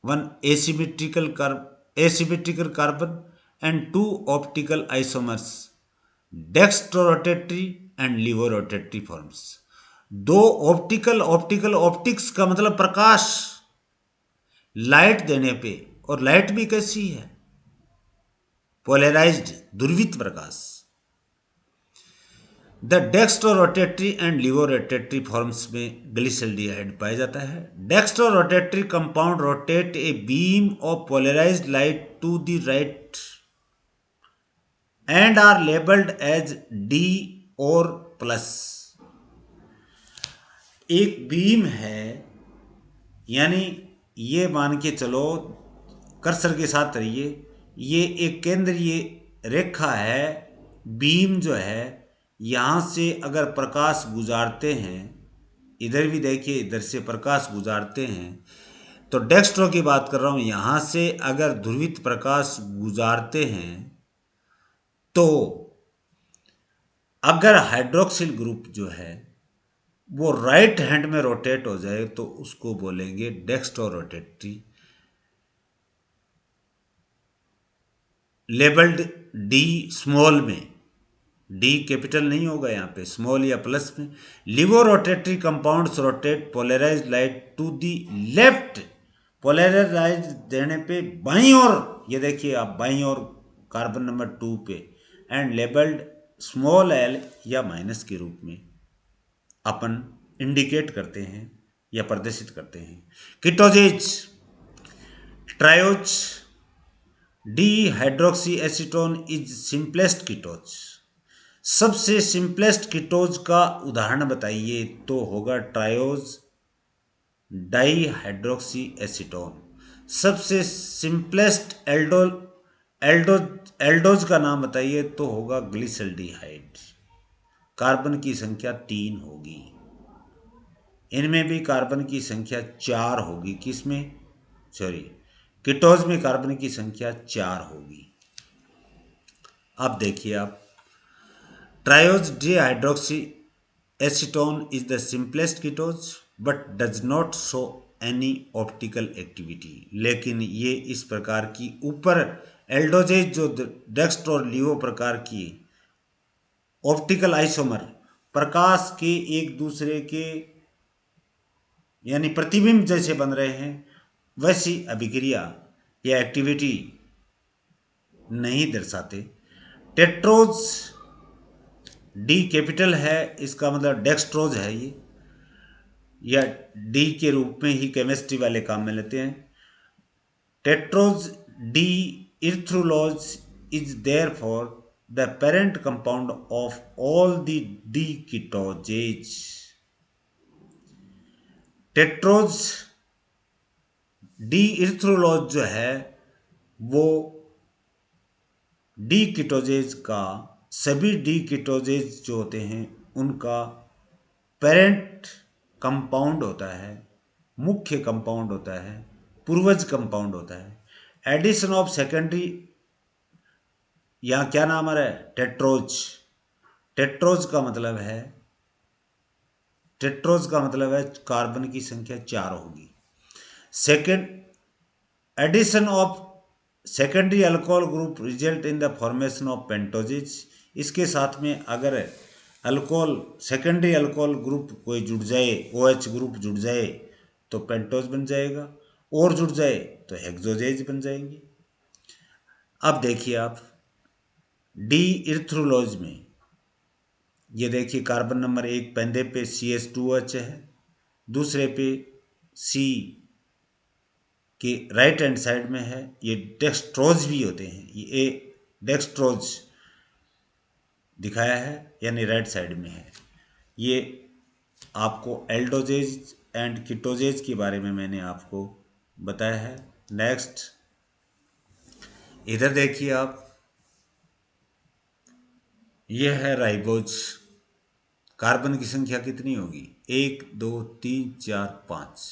one asymmetrical carbon and 2 optical isomers, dextrorotatory and levorotatory forms. दो ऑप्टिक्स का मतलब प्रकाश, लाइट देने पे, और लाइट भी कैसी है, पोलराइज्ड, ध्रुवित प्रकाश। The dextrorotatory and levorotatory forms में ग्लिसल्डिहाइड पाया जाता है। Dextrorotatory compound rotate a beam of polarised light to the right and are labelled as D और प्लस। एक बीम है, यानी ये मान के चलो, कर्सर के साथ रहिए, ये एक केंद्रीय रेखा है। बीम जो है यहाँ से अगर प्रकाश गुजारते हैं, इधर भी देखिए, इधर से प्रकाश गुजारते हैं, तो डेक्स्ट्रो की बात कर रहा हूँ, यहाँ से अगर ध्रुवित प्रकाश गुजारते हैं तो अगर हाइड्रोक्सिल ग्रुप जो है वो राइट हैंड में रोटेट हो जाए तो उसको बोलेंगे डेक्स्ट्रोरोटेटरी, लेबल्ड D स्मॉल में, D कैपिटल नहीं होगा यहाँ पे, स्मॉल या प्लस में। Levorotatory compounds rotate polarised light to the left, polarise देने पे बाईं ओर, ये देखिए आप बाईं ओर कार्बन नंबर 2 पे, एंड लेबल्ड स्मॉल l या माइनस के रूप में अपन इंडिकेट करते हैं या प्रदर्शित करते हैं। Ketoses, triose dihydroxyacetone is simplest ketose. सबसे सिंपलेस्ट कीटोज का उदाहरण बताइए तो होगा ट्रायोज डाई हाइड्रोक्सी एसीटोन। सबसे सिंपलेस्ट एल्डोज का नाम बताइए तो होगा ग्लिसल्डिहाइड। कार्बन की संख्या 3 होगी, इनमें भी कार्बन की संख्या 4 होगी। किसमें, सॉरी, कीटोज में कार्बन की संख्या 4 होगी। अब देखिए आप, triose dihydroxyacetone is the simplest ketose but does not show any optical activity. लेकिन ये इस प्रकार की ऊपर एल्डोजेज जो डेक्स्ट्रो और लिवो प्रकार की ऑप्टिकल आइसोमर, प्रकाश के एक दूसरे के यानी प्रतिबिंब जैसे बन रहे हैं, वैसी अभिक्रिया या एक्टिविटी नहीं दर्शाते। टेट्रोज डी कैपिटल है, इसका मतलब डेक्सट्रोज है ये, या डी के रूप में ही केमिस्ट्री वाले काम में लेते हैं। Tetrose D erythrulose is therefore the parent compound of all the D ketoses. Tetrose D erythrulose जो है वो डी कीटोजेज का, सभी डी कीटोजेज जो होते हैं उनका पेरेंट कंपाउंड होता है, मुख्य कंपाउंड होता है, पूर्वज कंपाउंड होता है। एडिशन ऑफ सेकेंडरी, यहाँ क्या नाम आ रहा है, टेट्रोज। टेट्रोज का मतलब है, टेट्रोज का मतलब है कार्बन की संख्या 4 होगी। Second addition of secondary alcohol group result in the formation of pentoses. इसके साथ में अगर अल्कोहल, सेकेंडरी अल्कोहल ग्रुप कोई जुड़ जाए, OH ग्रुप जुड़ जाए तो पेंटोज बन जाएगा, और जुड़ जाए तो हेक्सोजेज बन जाएंगे। अब देखिए आप डी इर्थ्रुलोज में ये देखिए कार्बन नंबर 1 पेंदे पे CH2OH है, दूसरे पे C के राइट हैंड साइड में है, ये डेक्सट्रोज भी होते हैं, ये डेक्सट्रोज दिखाया है यानी राइट साइड में है। ये आपको एल्डोजेज एंड कीटोजेज के बारे में मैंने आपको बताया है। नेक्स्ट इधर देखिए आप, यह है राइबोज। कार्बन की संख्या कितनी होगी, 1 2 3 4 5।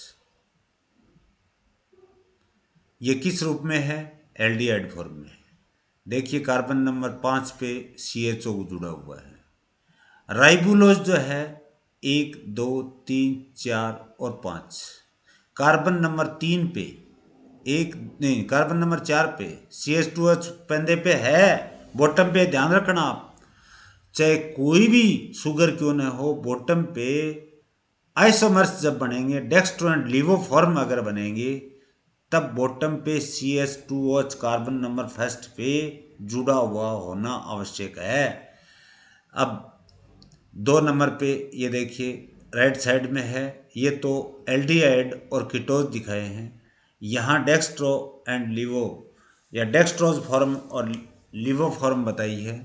ये किस रूप में है, एल्डिहाइड फॉर्म में। देखिए कार्बन नंबर 5 पे CHO जुड़ा हुआ है। राइबुलोज जो है 1 2 3 4 और 5। कार्बन नंबर 3 पे एक नहीं, कार्बन नंबर 4 पे CH2H पेंदे पे है, बॉटम पे ध्यान रखना आप, चाहे कोई भी शुगर क्यों न हो, बॉटम पे आइसोमर्स जब बनेंगे, डेक्स्ट्रो एंड लिवो फॉर्म अगर बनेंगे, तब बॉटम पे CH2OH कार्बन नंबर फर्स्ट पे जुड़ा हुआ होना आवश्यक है। अब 2 नंबर पे ये देखिए राइट साइड में है, ये तो एल्डिहाइड और कीटोज दिखाए हैं, यहाँ डेक्स्ट्रो एंड लिवो या डेक्स्ट्रोज फॉर्म और लिवो फॉर्म बताई है।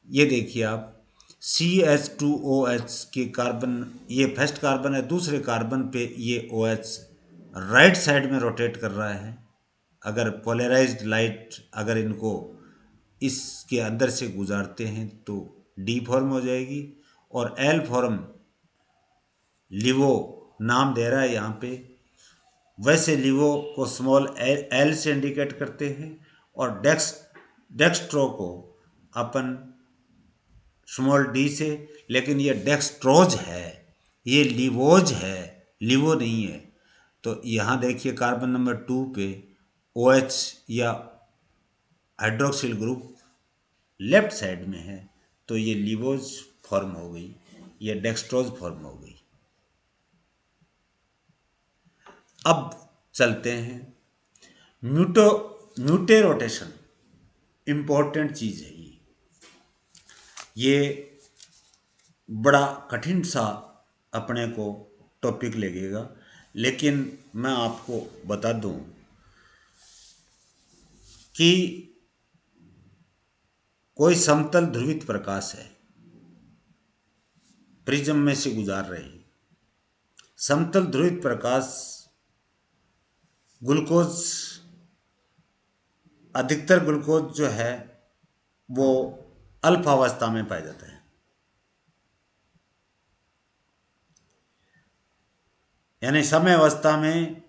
ये देखिए आप CH2OH के कार्बन, ये फर्स्ट कार्बन है, दूसरे कार्बन पे ये OH राइट साइड में रोटेट कर रहा है। अगर पोलराइज्ड लाइट अगर इनको इसके अंदर से गुजारते हैं तो डी फॉर्म हो जाएगी, और एल फॉर्म लिवो नाम दे रहा है यहाँ पे, वैसे लिवो को स्मॉल एल से इंडिकेट करते हैं, और डेक्स्ट्रो को अपन स्मॉल डी से, लेकिन ये डेक्सट्रोज है, ये लिवोज है, लिवो नहीं है। तो यहाँ देखिए कार्बन नंबर 2 पे OH या हाइड्रोक्सिल ग्रुप लेफ्ट साइड में है, तो ये लिवोज फॉर्म हो गई, ये डेक्सट्रोज फॉर्म हो गई। अब चलते हैं म्यूटे रोटेशन, इंपॉर्टेंट चीज है ये बड़ा कठिन सा अपने को टॉपिक लगेगा, लेकिन मैं आपको बता दूं कि कोई समतल ध्रुवित प्रकाश है, प्रिज्म में से गुजार रही, समतल ध्रुवित प्रकाश ग्लूकोज, अधिकतर ग्लूकोज जो है वो अल्फा अवस्था में पाया जाता है, यानी समय अवस्था में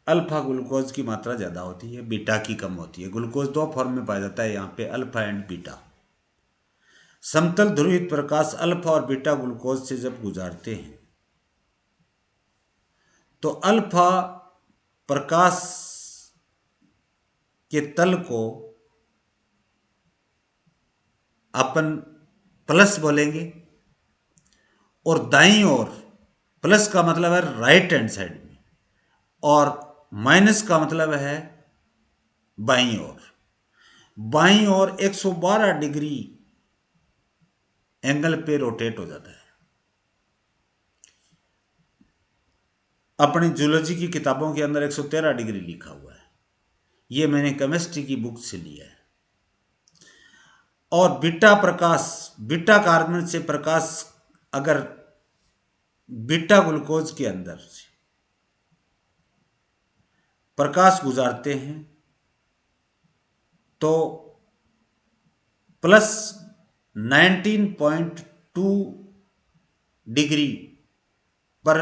अल्फा ग्लूकोज की मात्रा ज़्यादा होती है, बीटा की कम होती है। ग्लूकोज 2 फॉर्म में पाया जाता है यहाँ पे, अल्फा एंड बीटा। समतल ध्रुवित प्रकाश अल्फा और बीटा ग्लूकोज से जब गुजारते हैं तो अल्फा प्रकाश के तल को अपन प्लस बोलेंगे, और दाईं ओर, प्लस का मतलब है राइट हैंड साइड में, और माइनस का मतलब है बाईं ओर। बाईं ओर 112 डिग्री एंगल पे रोटेट हो जाता है। अपनी जूलॉजी की किताबों के अंदर 113 डिग्री लिखा हुआ है, ये मैंने केमिस्ट्री की बुक से लिया है। और बीटा कार्बन से प्रकाश अगर बीटा ग्लूकोज के अंदर से प्रकाश गुजारते हैं तो प्लस 19.2 डिग्री पर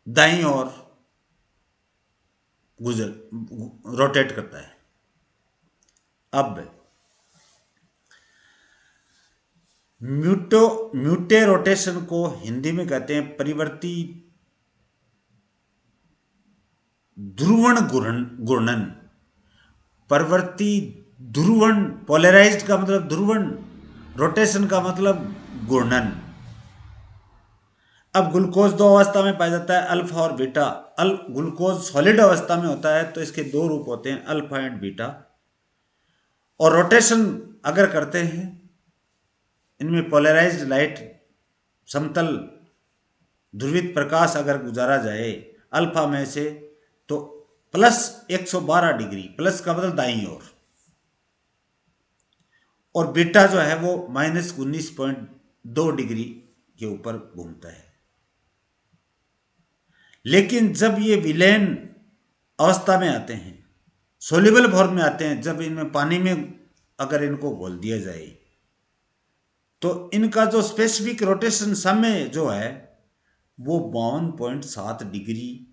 दाईं ओर रोटेट करता है। अब म्यूटे रोटेशन को हिंदी में कहते हैं परिवर्ती ध्रुवण घूर्णन। परिवर्ती ध्रुवण, पोलराइज्ड का मतलब ध्रुवण, रोटेशन का मतलब घूर्णन। अब ग्लूकोज दो अवस्था में पाया जाता है, अल्फा और बीटा। ग्लूकोज सॉलिड अवस्था में होता है तो इसके दो रूप होते हैं, अल्फा एंड बीटा। और रोटेशन अगर करते हैं, इनमें पोलराइज्ड लाइट, समतल ध्रुवित प्रकाश अगर गुजारा जाए अल्फा में से तो प्लस 112 डिग्री, प्लस का मतलब दाईं ओर, और बीटा जो है वो -19.2 डिग्री के ऊपर घूमता है। लेकिन जब ये विलयन अवस्था में आते हैं, सोल्यूबल फॉर्म में आते हैं, जब इनमें पानी में अगर इनको घोल दिया जाए तो इनका जो स्पेसिफिक रोटेशन समय जो है वो 52.7 डिग्री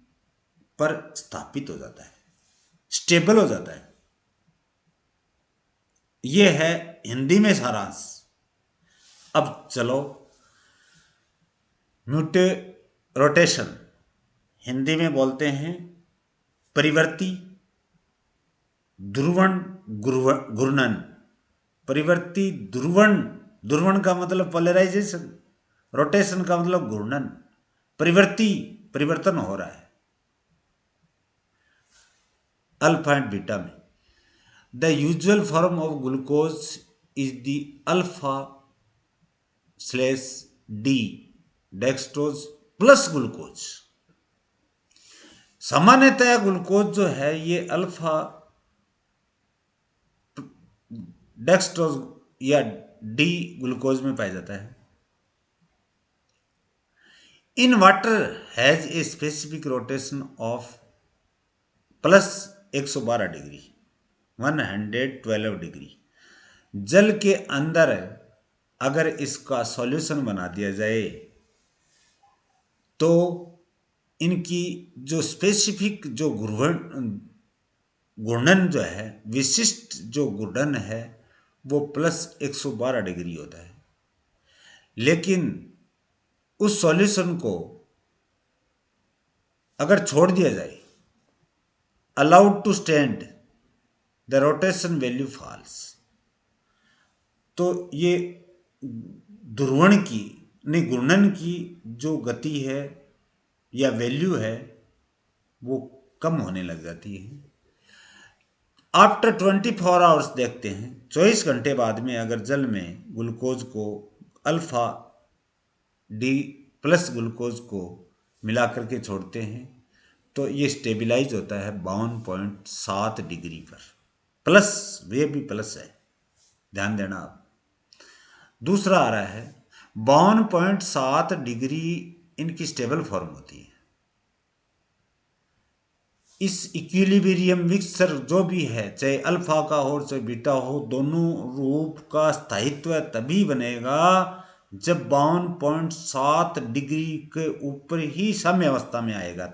पर स्थापित हो जाता है, स्टेबल हो जाता है। ये है हिंदी में सारांश। अब चलो म्यूटे रोटेशन हिंदी में बोलते हैं परिवर्ती ध्रुवण घूर्णन। परिवर्ती ध्रुवण का मतलब पोलराइजेशन, रोटेशन का मतलब घूर्णन। परिवर्तन हो रहा है अल्फा एंड बीटा में। The usual form of glucose is the alpha slash D dextrose plus glucose. सामान्यतः ग्लूकोज जो है ये अल्फा डेक्सट्रोज या डी ग्लूकोज में पाया जाता है। In water has a specific rotation of plus 112 degree, 112 degree. जल के अंदर अगर इसका सॉल्यूशन बना दिया जाए तो इनकी जो स्पेसिफिक जो घूर्णन जो है, विशिष्ट जो घूर्णन है वो प्लस 112 डिग्री होता है। लेकिन उस सॉल्यूशन को अगर छोड़ दिया जाए, allowed to stand, the rotation value falls, तो ये घूर्णन की जो गति है या वैल्यू है वो कम होने लग जाती है। आफ्टर 24 आवर्स देखते हैं, 24 घंटे बाद में अगर जल में ग्लूकोज को अल्फा डी प्लस ग्लूकोज को मिला करके छोड़ते हैं तो ये स्टेबिलाइज होता है 52.7 डिग्री पर। प्लस, वे भी प्लस है, ध्यान देना आप। दूसरा आ रहा है 52.7 डिग्री इनकी स्टेबल फॉर्म होती है। इस इक्विलिब्रियम मिक्सचर जो भी है, चाहे अल्फा का हो चाहे बीटा हो, दोनों रूप का स्थायित्व तभी बनेगा जब 52.7 डिग्री के ऊपर ही साम्य अवस्था में आएगा,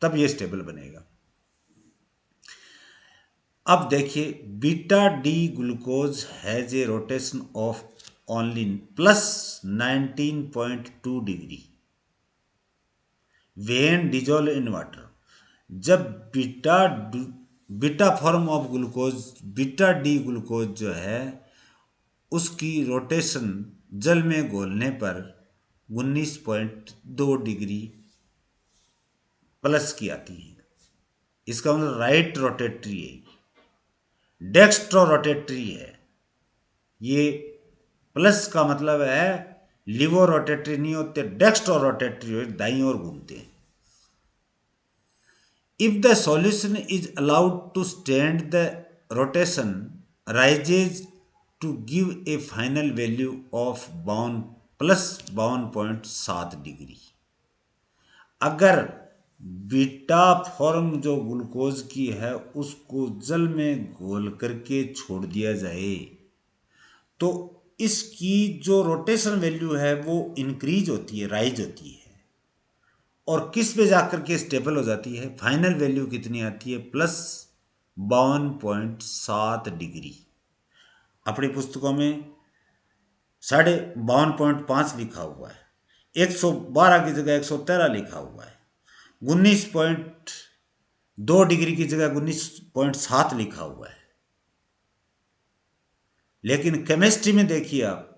तब ये स्टेबल बनेगा। अब देखिए, beta D glucose has a rotation of only plus 19.2 degree when dissolve in water. जब beta form of glucose, beta D glucose जो है उसकी रोटेशन जल में घोलने पर 19.2 डिग्री प्लस की आती है। इसका मतलब राइट रोटेटरी है। डेक्स्ट्रो रोटेटरी है। ये प्लस का मतलब है लिवो रोटेटरी नहीं होते, डेक्स्ट्रो रोटेटरी हो, दाईं ओर घूमते हैं। If the solution is allowed to stand the rotation rises to give a final value of बावन प्लस 52.7 डिग्री। अगर बीटा फॉर्म जो ग्लूकोज की है उसको जल में घोल करके छोड़ दिया जाए तो इसकी जो रोटेशन वैल्यू है वो इंक्रीज होती है, राइज होती है, और किस पे जाकर के स्टेबल हो जाती है, फाइनल वैल्यू कितनी आती है, प्लस 52.7 डिग्री। अपनी पुस्तकों में 52.5 लिखा हुआ है, 112 की जगह 113 लिखा हुआ है, 19.2 डिग्री की जगह 19.7 लिखा हुआ है। लेकिन केमिस्ट्री में देखिए आप,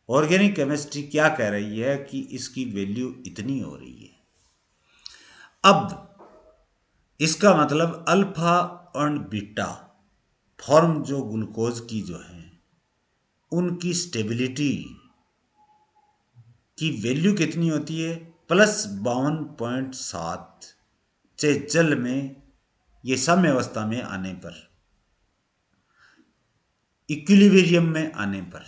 ऑर्गेनिक केमिस्ट्री क्या कह रही है कि इसकी वैल्यू इतनी हो रही है। अब इसका मतलब अल्फा और बीटा फॉर्म जो ग्लूकोज की जो है उनकी स्टेबिलिटी की वैल्यू कितनी होती है, प्लस 52.7 से जल में ये साम्य अवस्था में आने पर, इक्विलिब्रियम में आने पर।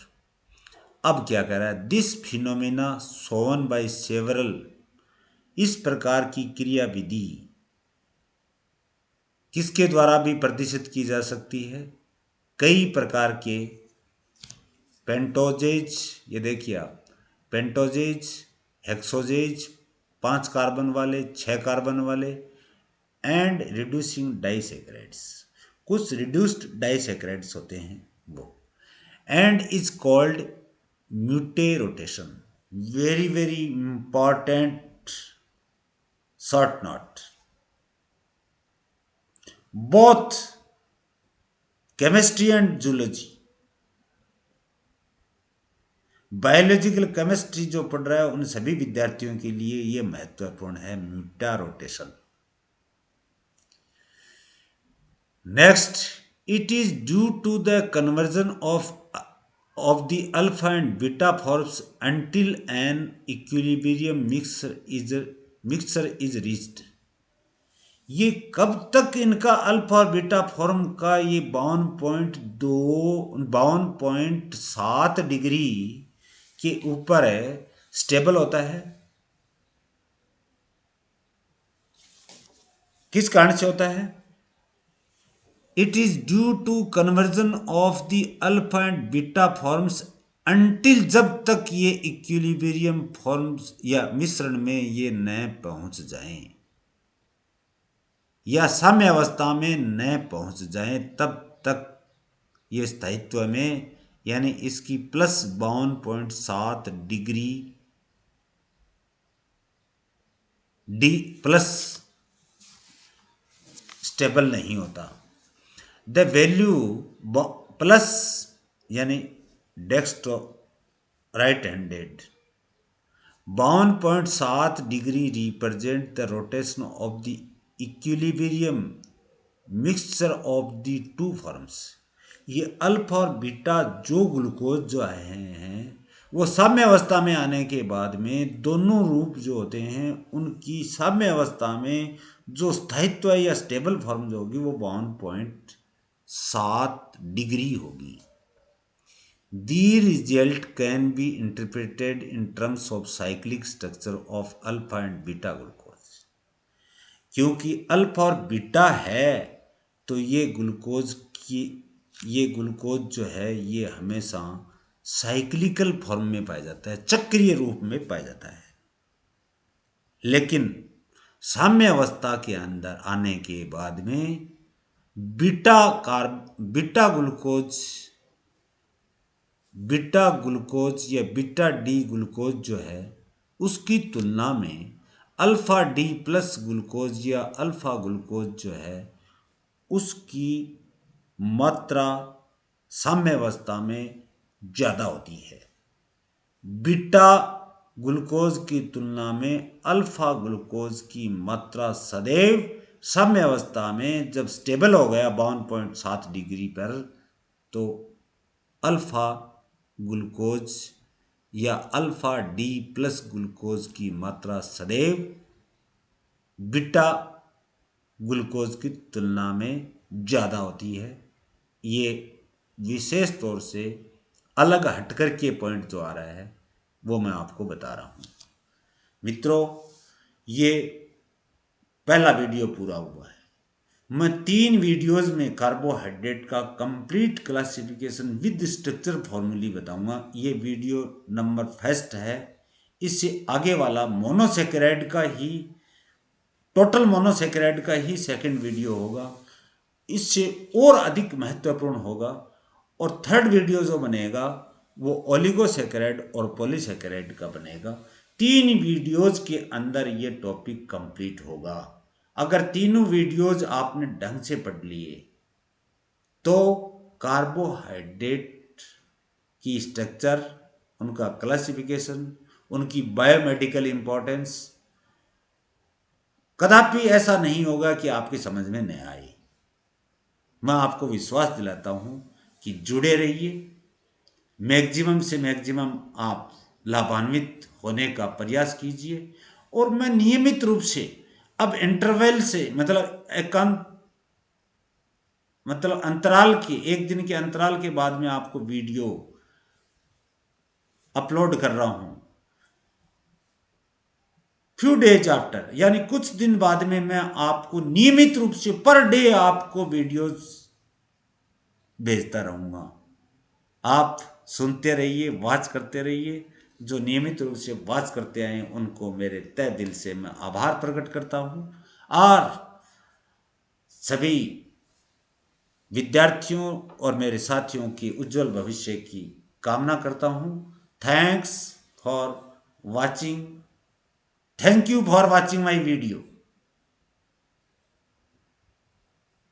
अब क्या कह रहा है, this phenomena Sovan by several, इस प्रकार की क्रिया विधि किसके द्वारा भी प्रदर्शित की जा सकती है, कई प्रकार के पेंटोजेज, ये देखिए आप, पेंटोजेज, हेक्सोजेज, 5 कार्बन वाले, 6 कार्बन वाले, एंड रिड्यूसिंग डाइसैकेराइड्स, कुछ रिड्यूस्ड डाइसैकेराइड्स होते हैं वो, and is called mutarotation. Very very important short note, both chemistry and zoology, biological chemistry जो पढ़ रहा है उन सभी विद्यार्थियों के लिए यह महत्वपूर्ण है, mutarotation. Next, it is due to the conversion of the alpha and beta forms until an equilibrium mixture is reached. ये कब तक इनका अल्फा और बीटा फॉर्म का ये 52.7 डिग्री के ऊपर है, स्टेबल होता है। किस कारण से होता है, it is due to conversion of the alpha and beta forms until, जब तक ये इक्विलिब्रियम फॉर्म्स या मिश्रण में ये न पहुंच जाएं या साम्य अवस्था में न पहुंच जाएं, तब तक ये स्थायित्व में, यानी इसकी plus 52.7 degree D plus stable नहीं होता। द वैल्यू प्लस यानी dextro right handed 52.7 degree represent the rotation of the equilibrium mixture of the two forms. ये अल्फा और बीटा जो ग्लूकोज जो हैं वो साम्य अवस्था में आने के बाद में दोनों रूप जो होते हैं उनकी साम्य अवस्था में जो स्थायित्व या स्टेबल फॉर्म जो होगी वो 52.7 डिग्री होगी। The result can be interpreted in terms of cyclic structure of alpha and beta glucose। क्योंकि अल्फा और बीटा है तो ये ग्लूकोज जो है ये हमेशा साइक्लिकल फॉर्म में पाया जाता है, चक्रीय रूप में पाया जाता है। लेकिन साम्य अवस्था के अंदर आने के बाद में बीटा ग्लूकोज या बीटा डी ग्लूकोज जो है उसकी तुलना में अल्फा डी प्लस ग्लूकोज या अल्फा ग्लूकोज जो है उसकी मात्रा साम्य अवस्था में ज़्यादा होती है। बीटा ग्लूकोज की तुलना में अल्फा ग्लूकोज की मात्रा सदैव साम्य अवस्था में जब स्टेबल हो गया 52.7 डिग्री पर, तो अल्फा ग्लूकोज या अल्फा डी प्लस ग्लूकोज की मात्रा सदैव बीटा ग्लूकोज की तुलना में ज़्यादा होती है। ये विशेष तौर से अलग हटकर के पॉइंट जो आ रहा है वो मैं आपको बता रहा हूँ। मित्रों, ये पहला वीडियो पूरा हुआ है। मैं 3 वीडियोस में कार्बोहाइड्रेट का complete classification with structure formulae बताऊंगा। ये वीडियो नंबर फर्स्ट है। इससे आगे वाला मोनोसेकेराइड का ही, टोटल मोनोसेकेराइड का ही सेकंड वीडियो होगा। इससे और अधिक महत्वपूर्ण होगा। और थर्ड वीडियो जो बनेगा वो ओलिगोसेकेराइड और पॉलीसेकेराइड का बनेगा। 3 वीडियोज के अंदर ये टॉपिक कंप्लीट होगा। अगर तीनों वीडियोज आपने ढंग से पढ़ लिए तो कार्बोहाइड्रेट की स्ट्रक्चर, उनका क्लासिफिकेशन, उनकी बायोमेडिकल इंपॉर्टेंस, कदापि ऐसा नहीं होगा कि आपकी समझ में नहीं आए। मैं आपको विश्वास दिलाता हूं कि जुड़े रहिए, मैक्सिमम से मैक्सिमम आप लाभान्वित होने का प्रयास कीजिए। और मैं नियमित रूप से अब इंटरवल से, मतलब अंतराल के, एक दिन के अंतराल के बाद में आपको वीडियो अपलोड कर रहा हूं। फ्यू डेज आफ्टर, यानी कुछ दिन बाद में मैं आपको नियमित रूप से पर डे आपको वीडियोस भेजता रहूंगा। आप सुनते रहिए, वॉच करते रहिए। जो नियमित रूप से वॉच करते आए उनको मेरे तहे दिल से मैं आभार प्रकट करता हूं। और सभी विद्यार्थियों और मेरे साथियों की उज्जवल भविष्य की कामना करता हूं। Thanks for watching. Thank you for watching my video.